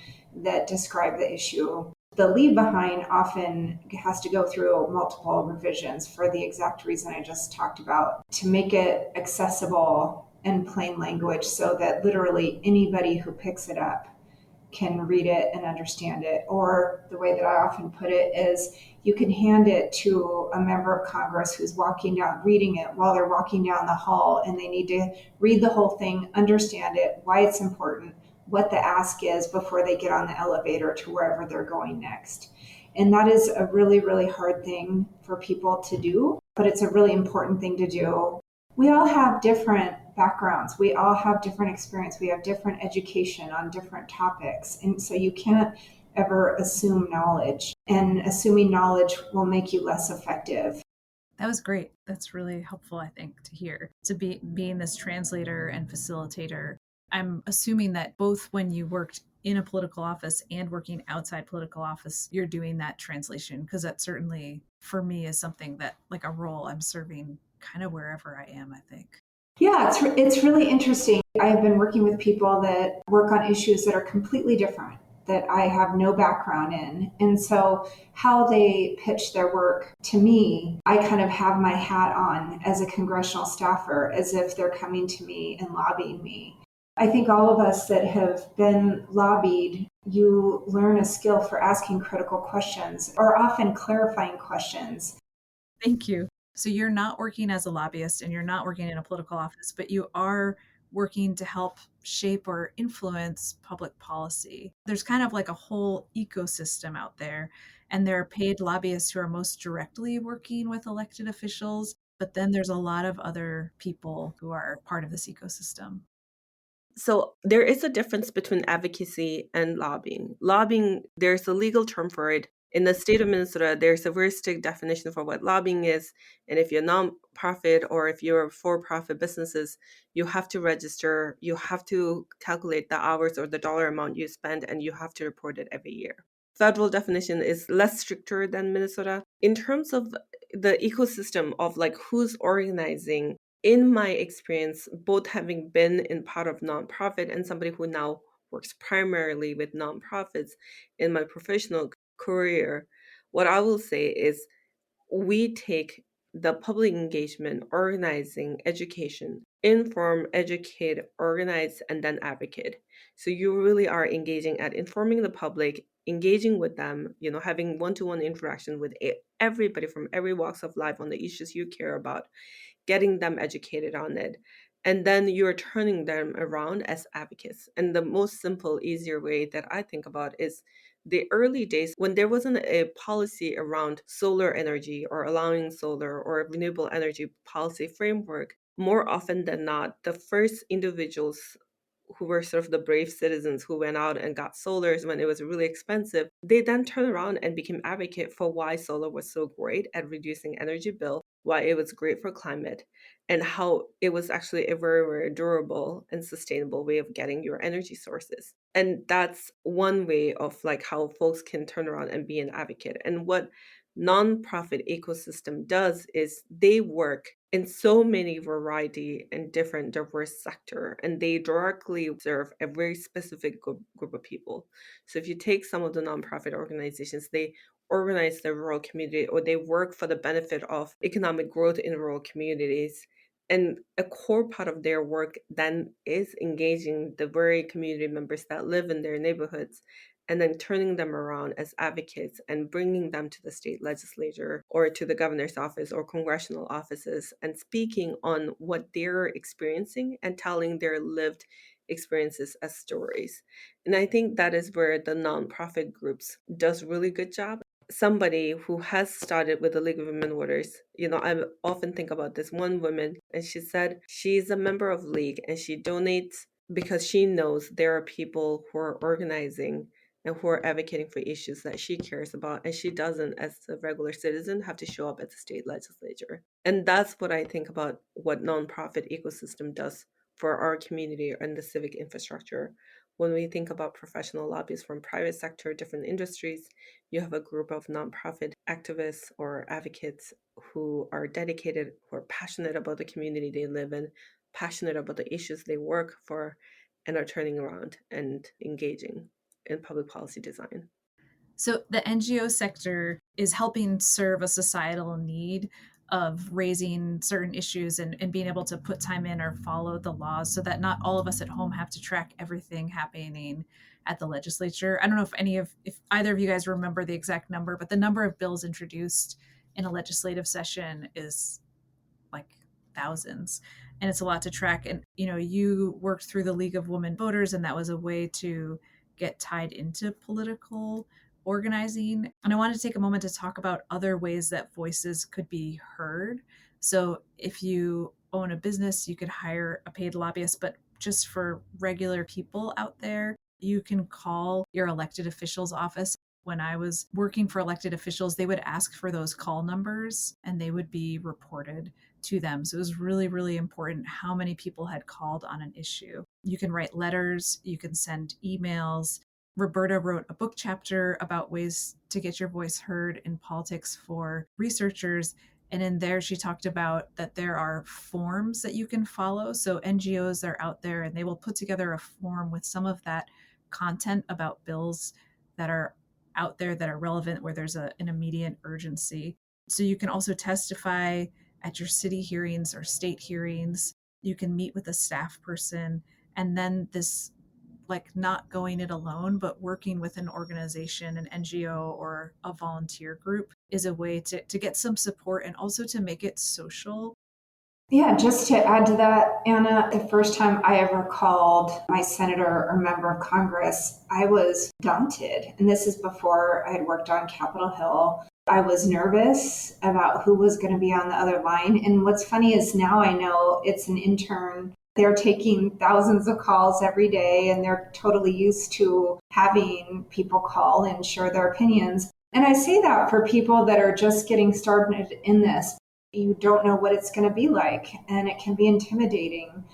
that describe the issue. The leave behind often has to go through multiple revisions for the exact reason I just talked about, to make it accessible in plain language so that literally anybody who picks it up can read it and understand it. Or the way that I often put it is, you can hand it to a member of Congress who's walking down, reading it while they're walking down the hall, and they need to read the whole thing, understand it, why it's important, what the ask is before they get on the elevator to wherever they're going next. And that is a really, really hard thing for people to do, but it's a really important thing to do. We all have different backgrounds. We all have different experience. We have different education on different topics. And so you can't ever assume knowledge, and assuming knowledge will make you less effective. That was great. That's really helpful, I think, to hear. To be being this translator and facilitator. I'm assuming that both when you worked in a political office and working outside political office, you're doing that translation, because that certainly, for me, is something that, like, a role I'm serving kind of wherever I am, I think. Yeah, it's really interesting. I've been working with people that work on issues that are completely different, that I have no background in. And so how they pitch their work to me, I kind of have my hat on as a congressional staffer, as if they're coming to me and lobbying me. I think all of us that have been lobbied, you learn a skill for asking critical questions, or often clarifying questions. Thank you. So you're not working as a lobbyist and you're not working in a political office, but you are working to help shape or influence public policy. There's kind of like a whole ecosystem out there, and there are paid lobbyists who are most directly working with elected officials, but then there's a lot of other people who are part of this ecosystem. So there is a difference between advocacy and lobbying. Lobbying, there's a legal term for it. In the state of Minnesota, there's a very strict definition for what lobbying is. And if you're nonprofit or if you're for-profit businesses, you have to register, you have to calculate the hours or the dollar amount you spend, and you have to report it every year. Federal definition is less stricter than Minnesota. In terms of the ecosystem of like who's organizing, in my experience, both having been in part of nonprofit and somebody who now works primarily with nonprofits in my professional career, what I will say is we take the public engagement, organizing, education, inform, educate, organize, and then advocate. So you really are engaging at informing the public, engaging with them, having one-to-one interaction with everybody from every walks of life on the issues you care about, getting them educated on it. And then you're turning them around as advocates. And the most simple, easier way that I think about is the early days when there wasn't a policy around solar energy or allowing solar or a renewable energy policy framework. More often than not, the first individuals who were sort of the brave citizens who went out and got solars when it was really expensive, they then turned around and became advocate for why solar was so great at reducing energy bill, why it was great for climate, and how it was actually a very, very durable and sustainable way of getting your energy sources. And that's one way of like how folks can turn around and be an advocate. And what nonprofit ecosystem does is they work in so many variety and different diverse sector, and they directly serve a very specific group of people. So if you take some of the nonprofit organizations, they organize the rural community or they work for the benefit of economic growth in rural communities. And a core part of their work then is engaging the very community members that live in their neighborhoods and then turning them around as advocates and bringing them to the state legislature or to the governor's office or congressional offices and speaking on what they're experiencing and telling their lived experiences as stories. And I think that is where the nonprofit groups does really good job. Somebody who has started with the League of Women Voters, I often think about this one woman, and she said she's a member of League and she donates because she knows there are people who are organizing and who are advocating for issues that she cares about, and she doesn't, as a regular citizen, have to show up at the state legislature. And that's what I think about what nonprofit ecosystem does for our community and the civic infrastructure. When we think about professional lobbyists from private sector, different industries, you have a group of nonprofit activists or advocates who are dedicated, who are passionate about the community they live in, passionate about the issues they work for, and are turning around and engaging in public policy design. So the NGO sector is helping serve a societal need of raising certain issues and being able to put time in or follow the laws so that not all of us at home have to track everything happening at the legislature. I don't know if either of you guys remember the exact number, but the number of bills introduced in a legislative session is like thousands, and it's a lot to track. And you worked through the League of Women Voters, and that was a way to get tied into political organizing. And I wanted to take a moment to talk about other ways that voices could be heard. So if you own a business, you could hire a paid lobbyist, but just for regular people out there, you can call your elected official's office. When I was working for elected officials, they would ask for those call numbers and they would be reported to them. So it was really, really important how many people had called on an issue. You can write letters, you can send emails. Roberta wrote a book chapter about ways to get your voice heard in politics for researchers. And in there, she talked about that there are forms that you can follow. So NGOs are out there and they will put together a form with some of that content about bills that are out there that are relevant, where there's an immediate urgency. So you can also testify at your city hearings or state hearings. You can meet with a staff person, and then this, like, not going it alone, but working with an organization, an NGO or a volunteer group is a way to get some support and also to make it social. Yeah, just to add to that, Anna, the first time I ever called my senator or member of Congress, I was daunted. And this is before I had worked on Capitol Hill. I was nervous about who was going to be on the other line. And what's funny is now I know it's an intern. They're taking thousands of calls every day, and they're totally used to having people call and share their opinions. And I say that for people that are just getting started in this. You don't know what it's going to be like, and it can be intimidating.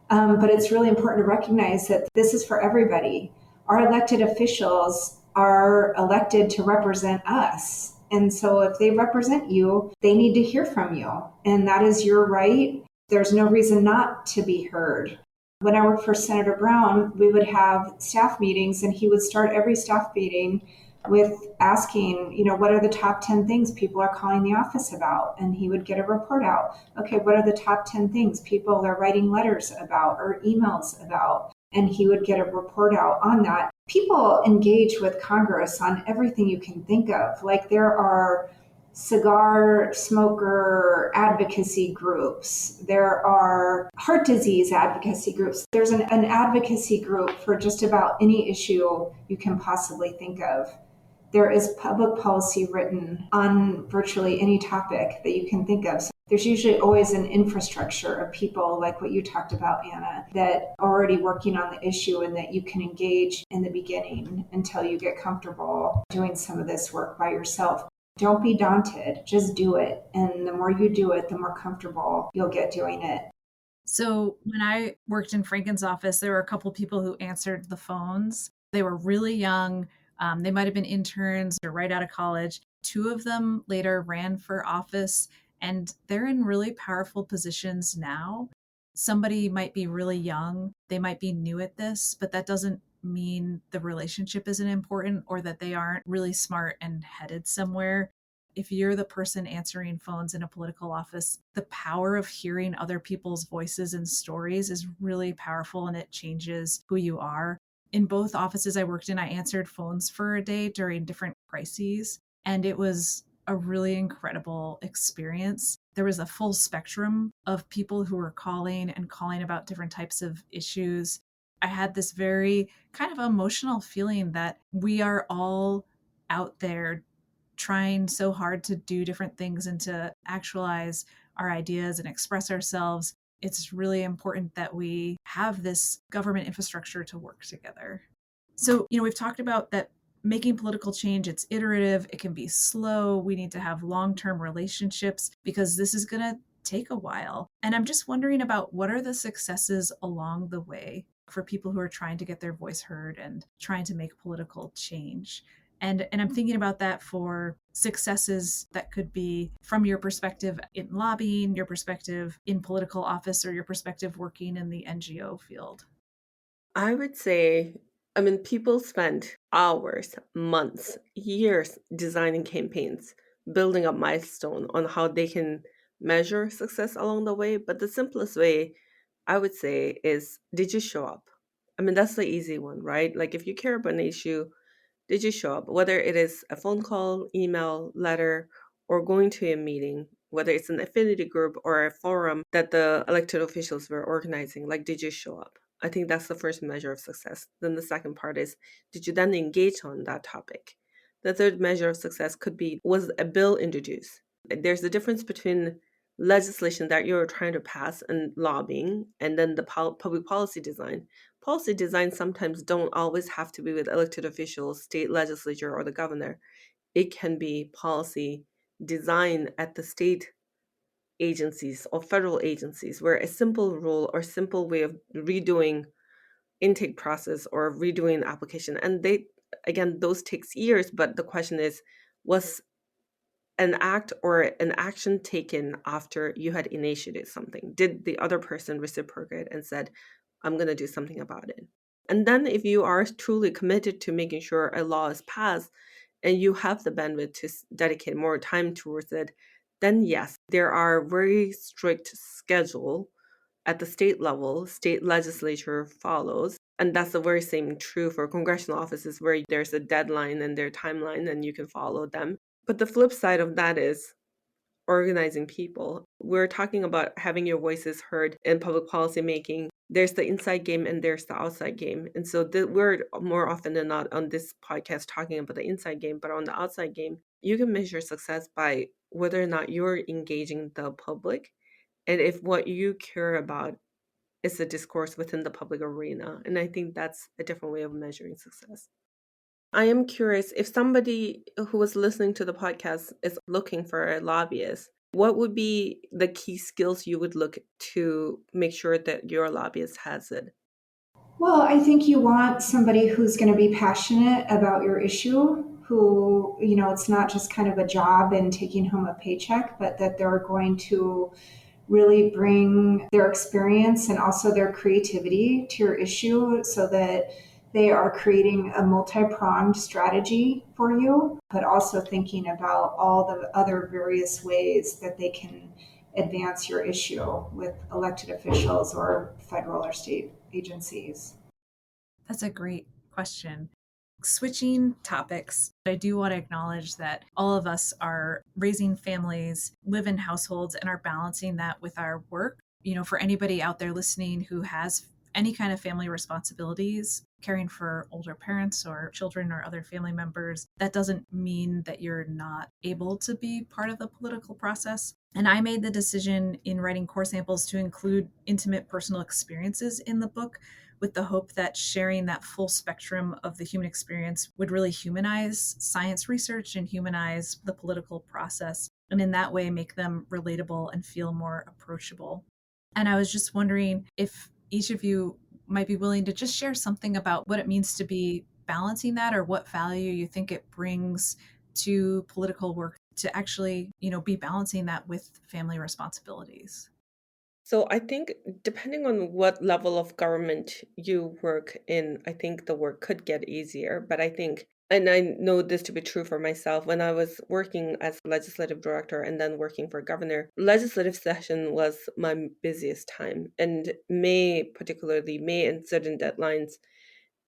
But it's really important to recognize that this is for everybody. Our elected officials are elected to represent us. And so if they represent you, they need to hear from you. And that is your right. There's no reason not to be heard. When I worked for Senator Brown, we would have staff meetings, and he would start every staff meeting with asking, what are the top 10 things people are calling the office about? And he would get a report out. Okay, what are the top 10 things people are writing letters about or emails about? And he would get a report out on that. People engage with Congress on everything you can think of. Like, there are cigar smoker advocacy groups. There are heart disease advocacy groups. There's an advocacy group for just about any issue you can possibly think of. There is public policy written on virtually any topic that you can think of. So there's usually always an infrastructure of people like what you talked about, Anna, that are already working on the issue and that you can engage in the beginning until you get comfortable doing some of this work by yourself. Don't be daunted, just do it. And the more you do it, the more comfortable you'll get doing it. So when I worked in Franken's office, there were a couple people who answered the phones. They were really young. They might have been interns or right out of college. Two of them later ran for office, and they're in really powerful positions now. Somebody might be really young. They might be new at this, but that doesn't mean the relationship isn't important or that they aren't really smart and headed somewhere. If you're the person answering phones in a political office, the power of hearing other people's voices and stories is really powerful, and it changes who you are. In both offices I worked in, I answered phones for a day during different crises, and it was a really incredible experience. There was a full spectrum of people who were calling about different types of issues. I had this very kind of emotional feeling that we are all out there trying so hard to do different things and to actualize our ideas and express ourselves. It's really important that we have this government infrastructure to work together. So, we've talked about that making political change, it's iterative, it can be slow. We need to have long-term relationships because this is going to take a while. And I'm just wondering about what are the successes along the way for people who are trying to get their voice heard and trying to make political change. And I'm thinking about that for successes that could be from your perspective in lobbying, your perspective in political office, or your perspective working in the NGO field. I would say, people spend hours, months, years designing campaigns, building up milestone on how they can measure success along the way. But the simplest way, I would say, is did you show up? That's the easy one, right? Like if you care about an issue, did you show up? Whether it is a phone call, email, letter, or going to a meeting, whether it's an affinity group or a forum that the elected officials were organizing, like, did you show up? I think that's the first measure of success. Then the second part is, did you then engage on that topic? The third measure of success could be, was a bill introduced? There's a difference between legislation that you're trying to pass and lobbying, and then the public policy design. Policy design sometimes don't always have to be with elected officials, state legislature, or the governor. It can be policy design at the state agencies or federal agencies where a simple rule or simple way of redoing intake process or redoing the application. And those takes years, but the question is, was an act or an action taken after you had initiated something? Did the other person reciprocate and said, I'm going to do something about it? And then if you are truly committed to making sure a law is passed and you have the bandwidth to dedicate more time towards it, then yes, there are very strict schedule at the state level, state legislature follows. And that's the very same true for congressional offices where there's a deadline and their timeline and you can follow them. But the flip side of that is organizing people. We're talking about having your voices heard in public policy making. There's the inside game and there's the outside game. And so we're more often than not on this podcast talking about the inside game, but on the outside game, you can measure success by whether or not you're engaging the public and if what you care about is the discourse within the public arena. And I think that's a different way of measuring success. I am curious if somebody who was listening to the podcast is looking for a lobbyist, what would be the key skills you would look to make sure that your lobbyist has it? Well, I think you want somebody who's going to be passionate about your issue, who, it's not just kind of a job and taking home a paycheck, but that they're going to really bring their experience and also their creativity to your issue so that they are creating a multi-pronged strategy for you, but also thinking about all the other various ways that they can advance your issue with elected officials or federal or state agencies. That's a great question. Switching topics, I do want to acknowledge that all of us are raising families, live in households, and are balancing that with our work. For anybody out there listening who has any kind of family responsibilities, caring for older parents or children or other family members, that doesn't mean that you're not able to be part of the political process. And I made the decision in writing core samples to include intimate personal experiences in the book, with the hope that sharing that full spectrum of the human experience would really humanize science research and humanize the political process, and in that way make them relatable and feel more approachable. And I was just wondering if each of you might be willing to just share something about what it means to be balancing that, or what value you think it brings to political work to actually, be balancing that with family responsibilities. So I think depending on what level of government you work in, I think the work could get easier. But I think, and I know this to be true for myself, when I was working as legislative director and then working for governor, legislative session was my busiest time. And particularly May and certain deadlines,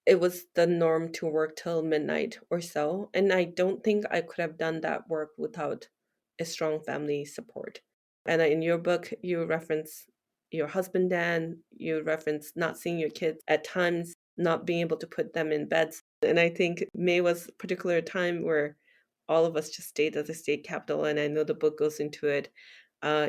it was the norm to work till midnight or so. And I don't think I could have done that work without a strong family support. And in your book, you reference your husband, Dan. You referenced not seeing your kids at times, not being able to put them in beds. And I think May was a particular time where all of us just stayed at the state capitol. And I know the book goes into it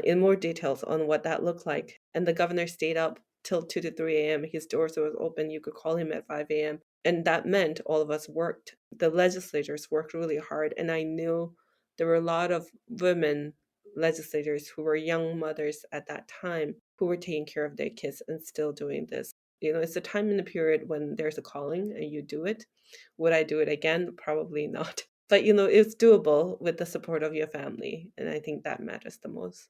in more details on what that looked like. And the governor stayed up till 2 to 3 a.m. His doors were open. You could call him at 5 a.m. And that meant all of us worked. The legislators worked really hard. And I knew there were a lot of women legislators who were young mothers at that time who were taking care of their kids and still doing this. It's a time in the period when there's a calling and you do it. Would I do it again? Probably not. But, it's doable with the support of your family. And I think that matters the most.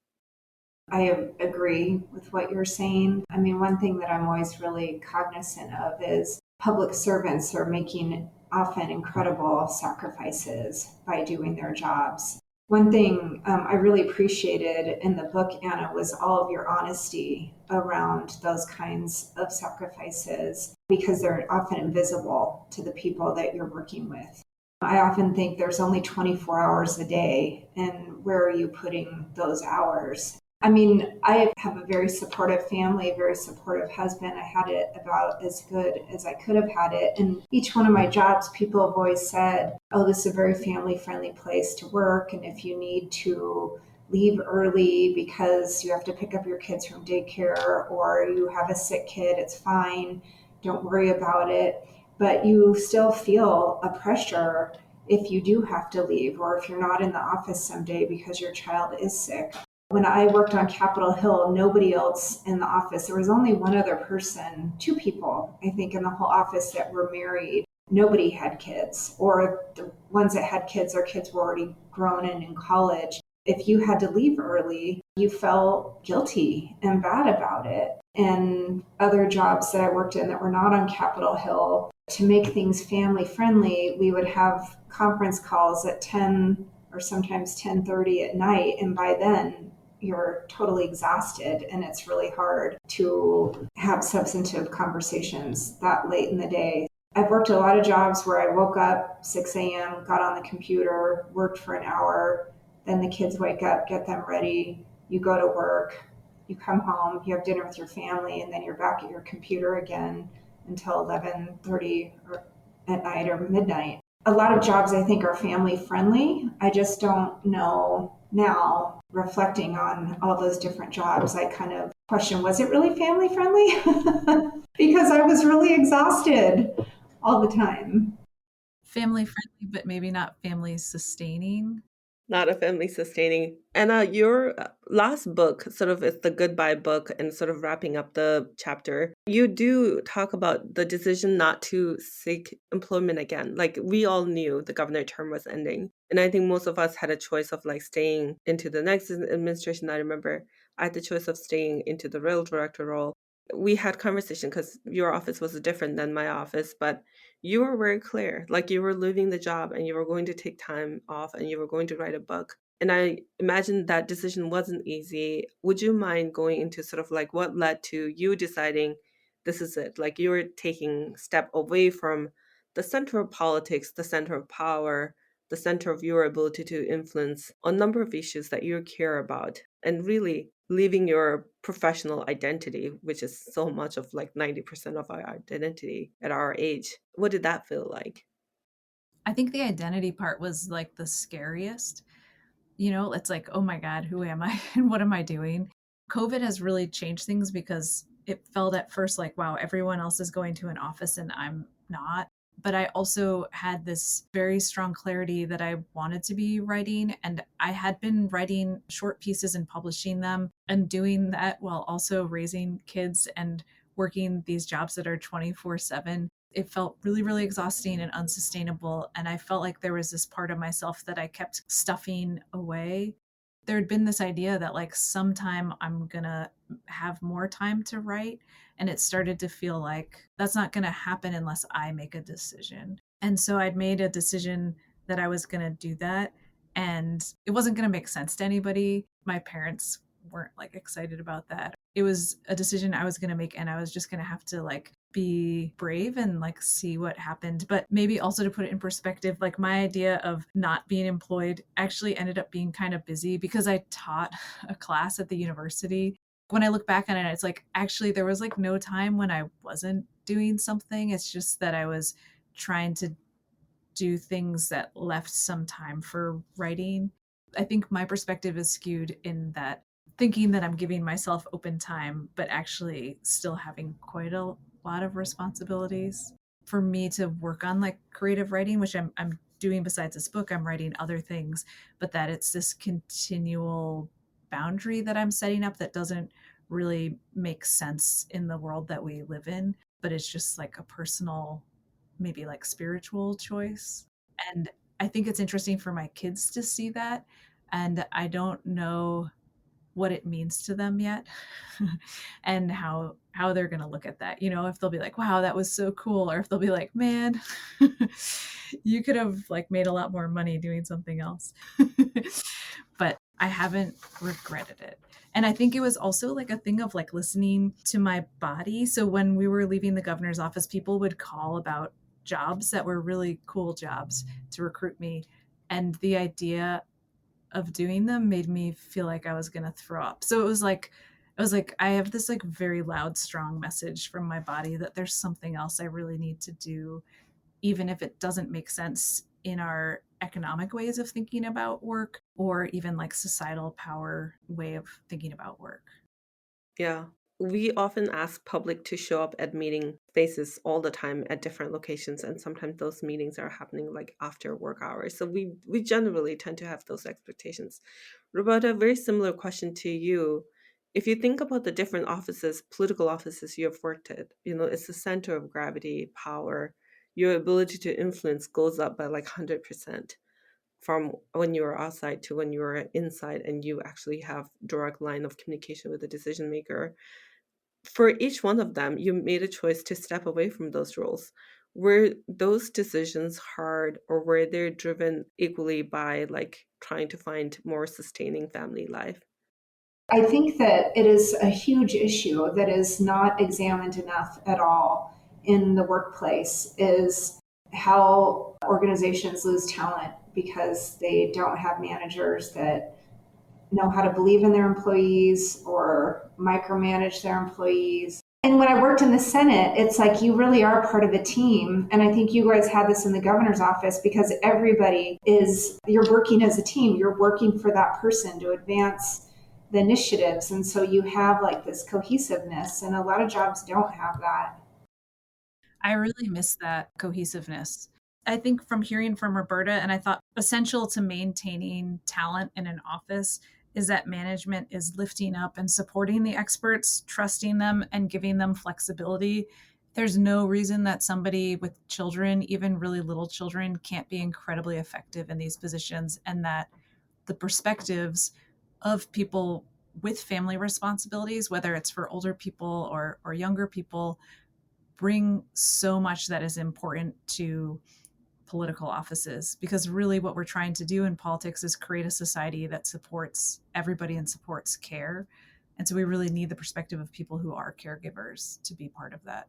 I agree with what you're saying. I mean, one thing that I'm always really cognizant of is public servants are making often incredible sacrifices by doing their jobs. One thing I really appreciated in the book, Anna, was all of your honesty around those kinds of sacrifices because they're often invisible to the people that you're working with. I often think there's only 24 hours a day, and where are you putting those hours? I mean, I have a very supportive family, a very supportive husband. I had it about as good as I could have had it. And each one of my jobs, people have always said, oh, this is a very family-friendly place to work. And if you need to leave early because you have to pick up your kids from daycare or you have a sick kid, it's fine. Don't worry about it. But you still feel a pressure if you do have to leave or if you're not in the office someday because your child is sick. When I worked on Capitol Hill, nobody else in the office. There was only one other person, two people, I think, in the whole office that were married. Nobody had kids, or the ones that had kids, their kids were already grown and in college. If you had to leave early, you felt guilty and bad about it. And other jobs that I worked in that were not on Capitol Hill, to make things family friendly, we would have conference calls at 10 or sometimes 10:30 at night. And by then, you're totally exhausted and it's really hard to have substantive conversations that late in the day. I've worked a lot of jobs where I woke up 6 a.m., got on the computer, worked for an hour, then the kids wake up, get them ready, you go to work, you come home, you have dinner with your family, and then you're back at your computer again until 11:30 at night or midnight. A lot of jobs I think are family friendly. I just don't know now, reflecting on all those different jobs, I kind of question, was it really family friendly? Because I was really exhausted all the time. Family friendly, but maybe not family sustaining. Not a family sustaining. And your last book sort of is the goodbye book and sort of wrapping up the chapter. You do talk about the decision not to seek employment again. Like we all knew the governor term was ending. And I think most of us had a choice of like staying into the next administration. I remember I had the choice of staying into the rail director role. We had conversation because your office was different than my office, but you were very clear, like you were leaving the job and you were going to take time off and you were going to write a book. And I imagine that decision wasn't easy. Would you mind going into sort of like what led to you deciding this is it? Like you were taking a step away from the center of politics, the center of power, the center of your ability to influence a number of issues that you care about, and really leaving your professional identity, which is so much of like 90% of our identity at our age. What did that feel like? I think the identity part was like the scariest. It's like, oh my God, who am I and what am I doing? COVID has really changed things because it felt at first like, wow, everyone else is going to an office and I'm not. But I also had this very strong clarity that I wanted to be writing. And I had been writing short pieces and publishing them and doing that while also raising kids and working these jobs that are 24/7. It felt really, really exhausting and unsustainable. And I felt like there was this part of myself that I kept stuffing away. There had been this idea that like sometime I'm going to have more time to write. And it started to feel like that's not going to happen unless I make a decision. And so I'd made a decision that I was going to do that. And it wasn't going to make sense to anybody. My parents weren't like excited about that. It was a decision I was going to make, and I was just going to have to like be brave and like see what happened. But maybe also to put it in perspective, like my idea of not being employed actually ended up being kind of busy because I taught a class at the university when I look back on it, it's like, actually, there was like no time when I wasn't doing something. It's just that I was trying to do things that left some time for writing. I think my perspective is skewed in that thinking that I'm giving myself open time, but actually still having quite a lot of responsibilities. For me to work on like creative writing, which I'm doing besides this book, I'm writing other things, but that it's this continual boundary that I'm setting up that doesn't really make sense in the world that we live in, but it's just like a personal, maybe like spiritual choice. And I think it's interesting for my kids to see that. And I don't know what it means to them yet and how they're going to look at that, if they'll be like, wow, that was so cool, or if they'll be like, man, you could have like made a lot more money doing something else. But I haven't regretted it. And I think it was also like a thing of like listening to my body. So when we were leaving the governor's office, people would call about jobs that were really cool jobs to recruit me, and the idea of doing them made me feel like I was going to throw up. So it was like I have this like very loud, strong message from my body that there's something else I really need to do, even if it doesn't make sense in our economic ways of thinking about work, or even like societal power way of thinking about work. Yeah. We often ask public to show up at meeting spaces all the time at different locations, and sometimes those meetings are happening like after work hours. So we generally tend to have those expectations. Roberta, a very similar question to you. If you think about the different offices, political offices you have worked at, it's the center of gravity, power. Your ability to influence goes up by like 100% from when you are outside to when you are inside, and you actually have direct line of communication with the decision maker. For each one of them, you made a choice to step away from those roles. Were those decisions hard, or were they driven equally by like trying to find more sustaining family life? I think that it is a huge issue that is not examined enough at all in the workplace is how organizations lose talent because they don't have managers that know how to believe in their employees or micromanage their employees. And when I worked in the Senate, it's like you really are part of a team. And I think you guys had this in the governor's office because you're working as a team. You're working for that person to advance the initiatives. And so you have like this cohesiveness, and a lot of jobs don't have that. I really miss that cohesiveness. I think from hearing from Roberta, and I thought essential to maintaining talent in an office is that management is lifting up and supporting the experts, trusting them, and giving them flexibility. There's no reason that somebody with children, even really little children, can't be incredibly effective in these positions, and that the perspectives of people with family responsibilities, whether it's for older people or younger people, bring so much that is important to political offices, because really what we're trying to do in politics is create a society that supports everybody and supports care. And so we really need the perspective of people who are caregivers to be part of that.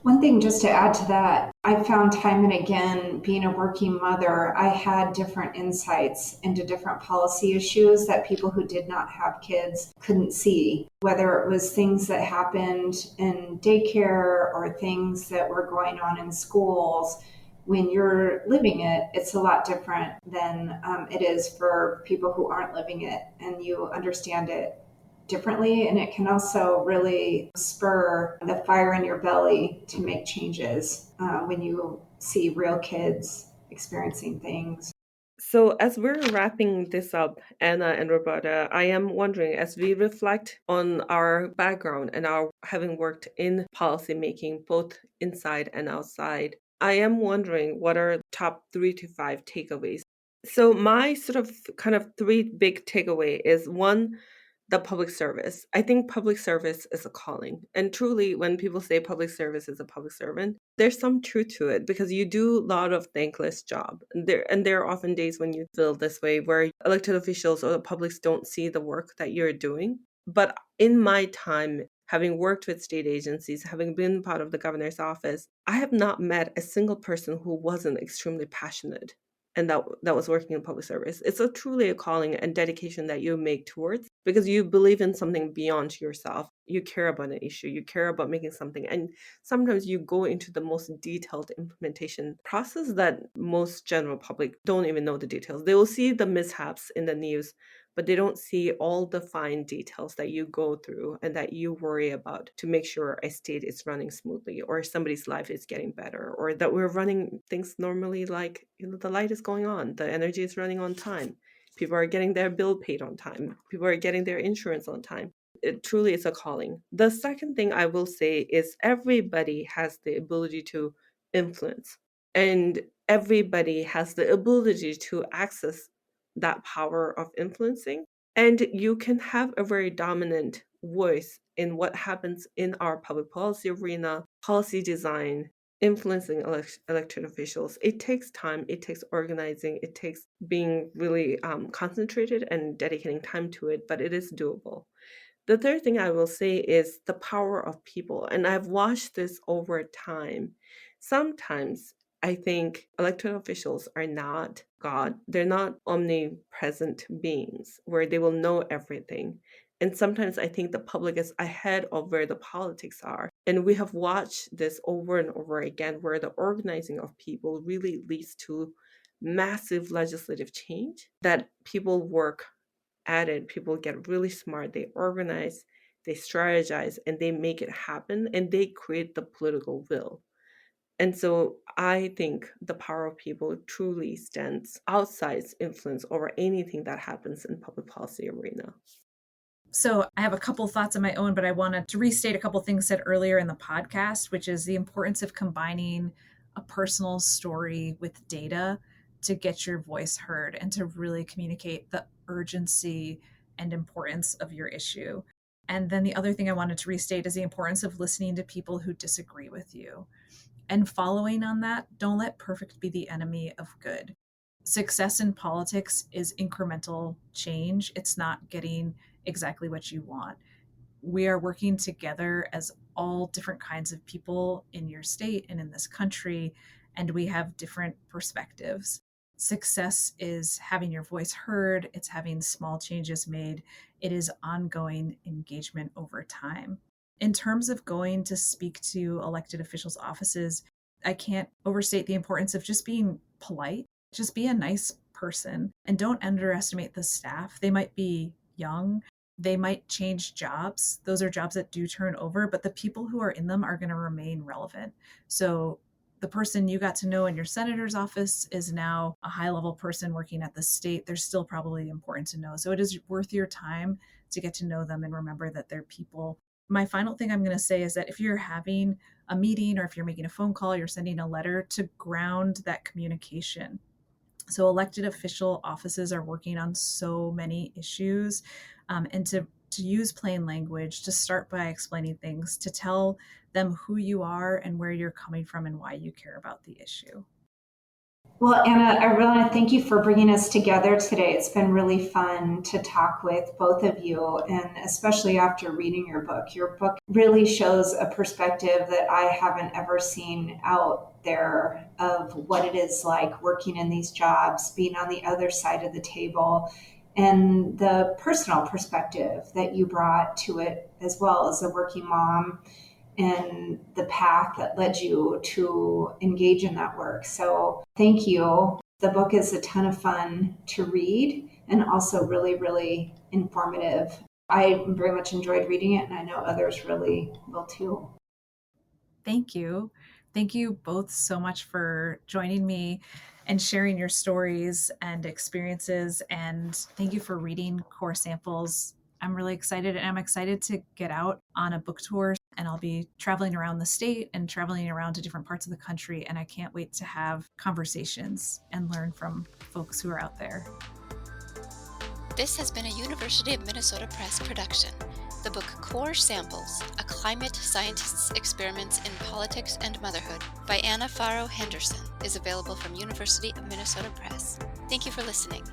One thing just to add to that, I found time and again, being a working mother, I had different insights into different policy issues that people who did not have kids couldn't see, whether it was things that happened in daycare or things that were going on in schools. When you're living it, it's a lot different than it is for people who aren't living it, and you understand it differently, and it can also really spur the fire in your belly to make changes when you see real kids experiencing things. So, as we're wrapping this up, Anna and Roberta, I am wondering, as we reflect on our background and our having worked in policymaking, both inside and outside, I am wondering what are top 3 to 5 takeaways. So, my sort of kind of 3 big takeaway is one, the public service. I think public service is a calling. And truly, when people say public service is a public servant, there's some truth to it because you do a lot of thankless job. And there are often days when you feel this way where elected officials or the publics don't see the work that you're doing. But in my time, having worked with state agencies, having been part of the governor's office, I have not met a single person who wasn't extremely passionate and that was working in public service. It's truly a calling and dedication that you make towards, because you believe in something beyond yourself. You care about an issue, you care about making something, and sometimes you go into the most detailed implementation process that most general public don't even know the details. They will see the mishaps in the news, but they don't see all the fine details that you go through and that you worry about to make sure a state is running smoothly, or somebody's life is getting better, or that we're running things normally, like, the light is going on, the energy is running on time, people are getting their bill paid on time, people are getting their insurance on time. It truly is a calling. The second thing I will say is everybody has the ability to influence, and everybody has the ability to access that power of influencing. And you can have a very dominant voice in what happens in our public policy arena, policy design, influencing elected officials. It takes time, it takes organizing, it takes being really concentrated and dedicating time to it, but it is doable. The third thing I will say is the power of people. And I've watched this over time. Sometimes I think elected officials are not God. They're not omnipresent beings where they will know everything. And sometimes I think the public is ahead of where the politics are. And we have watched this over and over again, where the organizing of people really leads to massive legislative change, that people work at it, people get really smart, they organize, they strategize, and they make it happen, and they create the political will. And so I think the power of people truly stands outsized influence over anything that happens in public policy arena. So I have a couple thoughts of my own, but I wanted to restate a couple things said earlier in the podcast, which is the importance of combining a personal story with data to get your voice heard and to really communicate the urgency and importance of your issue. And then the other thing I wanted to restate is the importance of listening to people who disagree with you. And following on that, don't let perfect be the enemy of good. Success in politics is incremental change. It's not getting exactly what you want. We are working together as all different kinds of people in your state and in this country, and we have different perspectives. Success is having your voice heard, it's having small changes made, it is ongoing engagement over time. In terms of going to speak to elected officials' offices, I can't overstate the importance of just being polite. Just be a nice person and don't underestimate the staff. They might be young, they might change jobs. Those are jobs that do turn over, but the people who are in them are going to remain relevant. So the person you got to know in your senator's office is now a high-level person working at the state. They're still probably important to know. So it is worth your time to get to know them and remember that they're people. My final thing I'm going to say is that if you're having a meeting or if you're making a phone call, you're sending a letter, to ground that communication. So elected official offices are working on so many issues, and to use plain language, to start by explaining things, to tell them who you are and where you're coming from and why you care about the issue. Well, Anna, I really want to thank you for bringing us together today. It's been really fun to talk with both of you, and especially after reading your book. Your book really shows a perspective that I haven't ever seen out there of what it is like working in these jobs, being on the other side of the table, and the personal perspective that you brought to it as well as a working mom, and the path that led you to engage in that work. So thank you. The book is a ton of fun to read and also really, really informative. I very much enjoyed reading it, and I know others really will too. Thank you. Thank you both so much for joining me and sharing your stories and experiences. And thank you for reading core samples. I'm really excited, and I'm excited to get out on a book tour, and I'll be traveling around the state and traveling around to different parts of the country. And I can't wait to have conversations and learn from folks who are out there. This has been a University of Minnesota Press production. The book Core Samples, A Climate Scientist's Experiments in Politics and Motherhood by Anna Farro Henderson is available from University of Minnesota Press. Thank you for listening.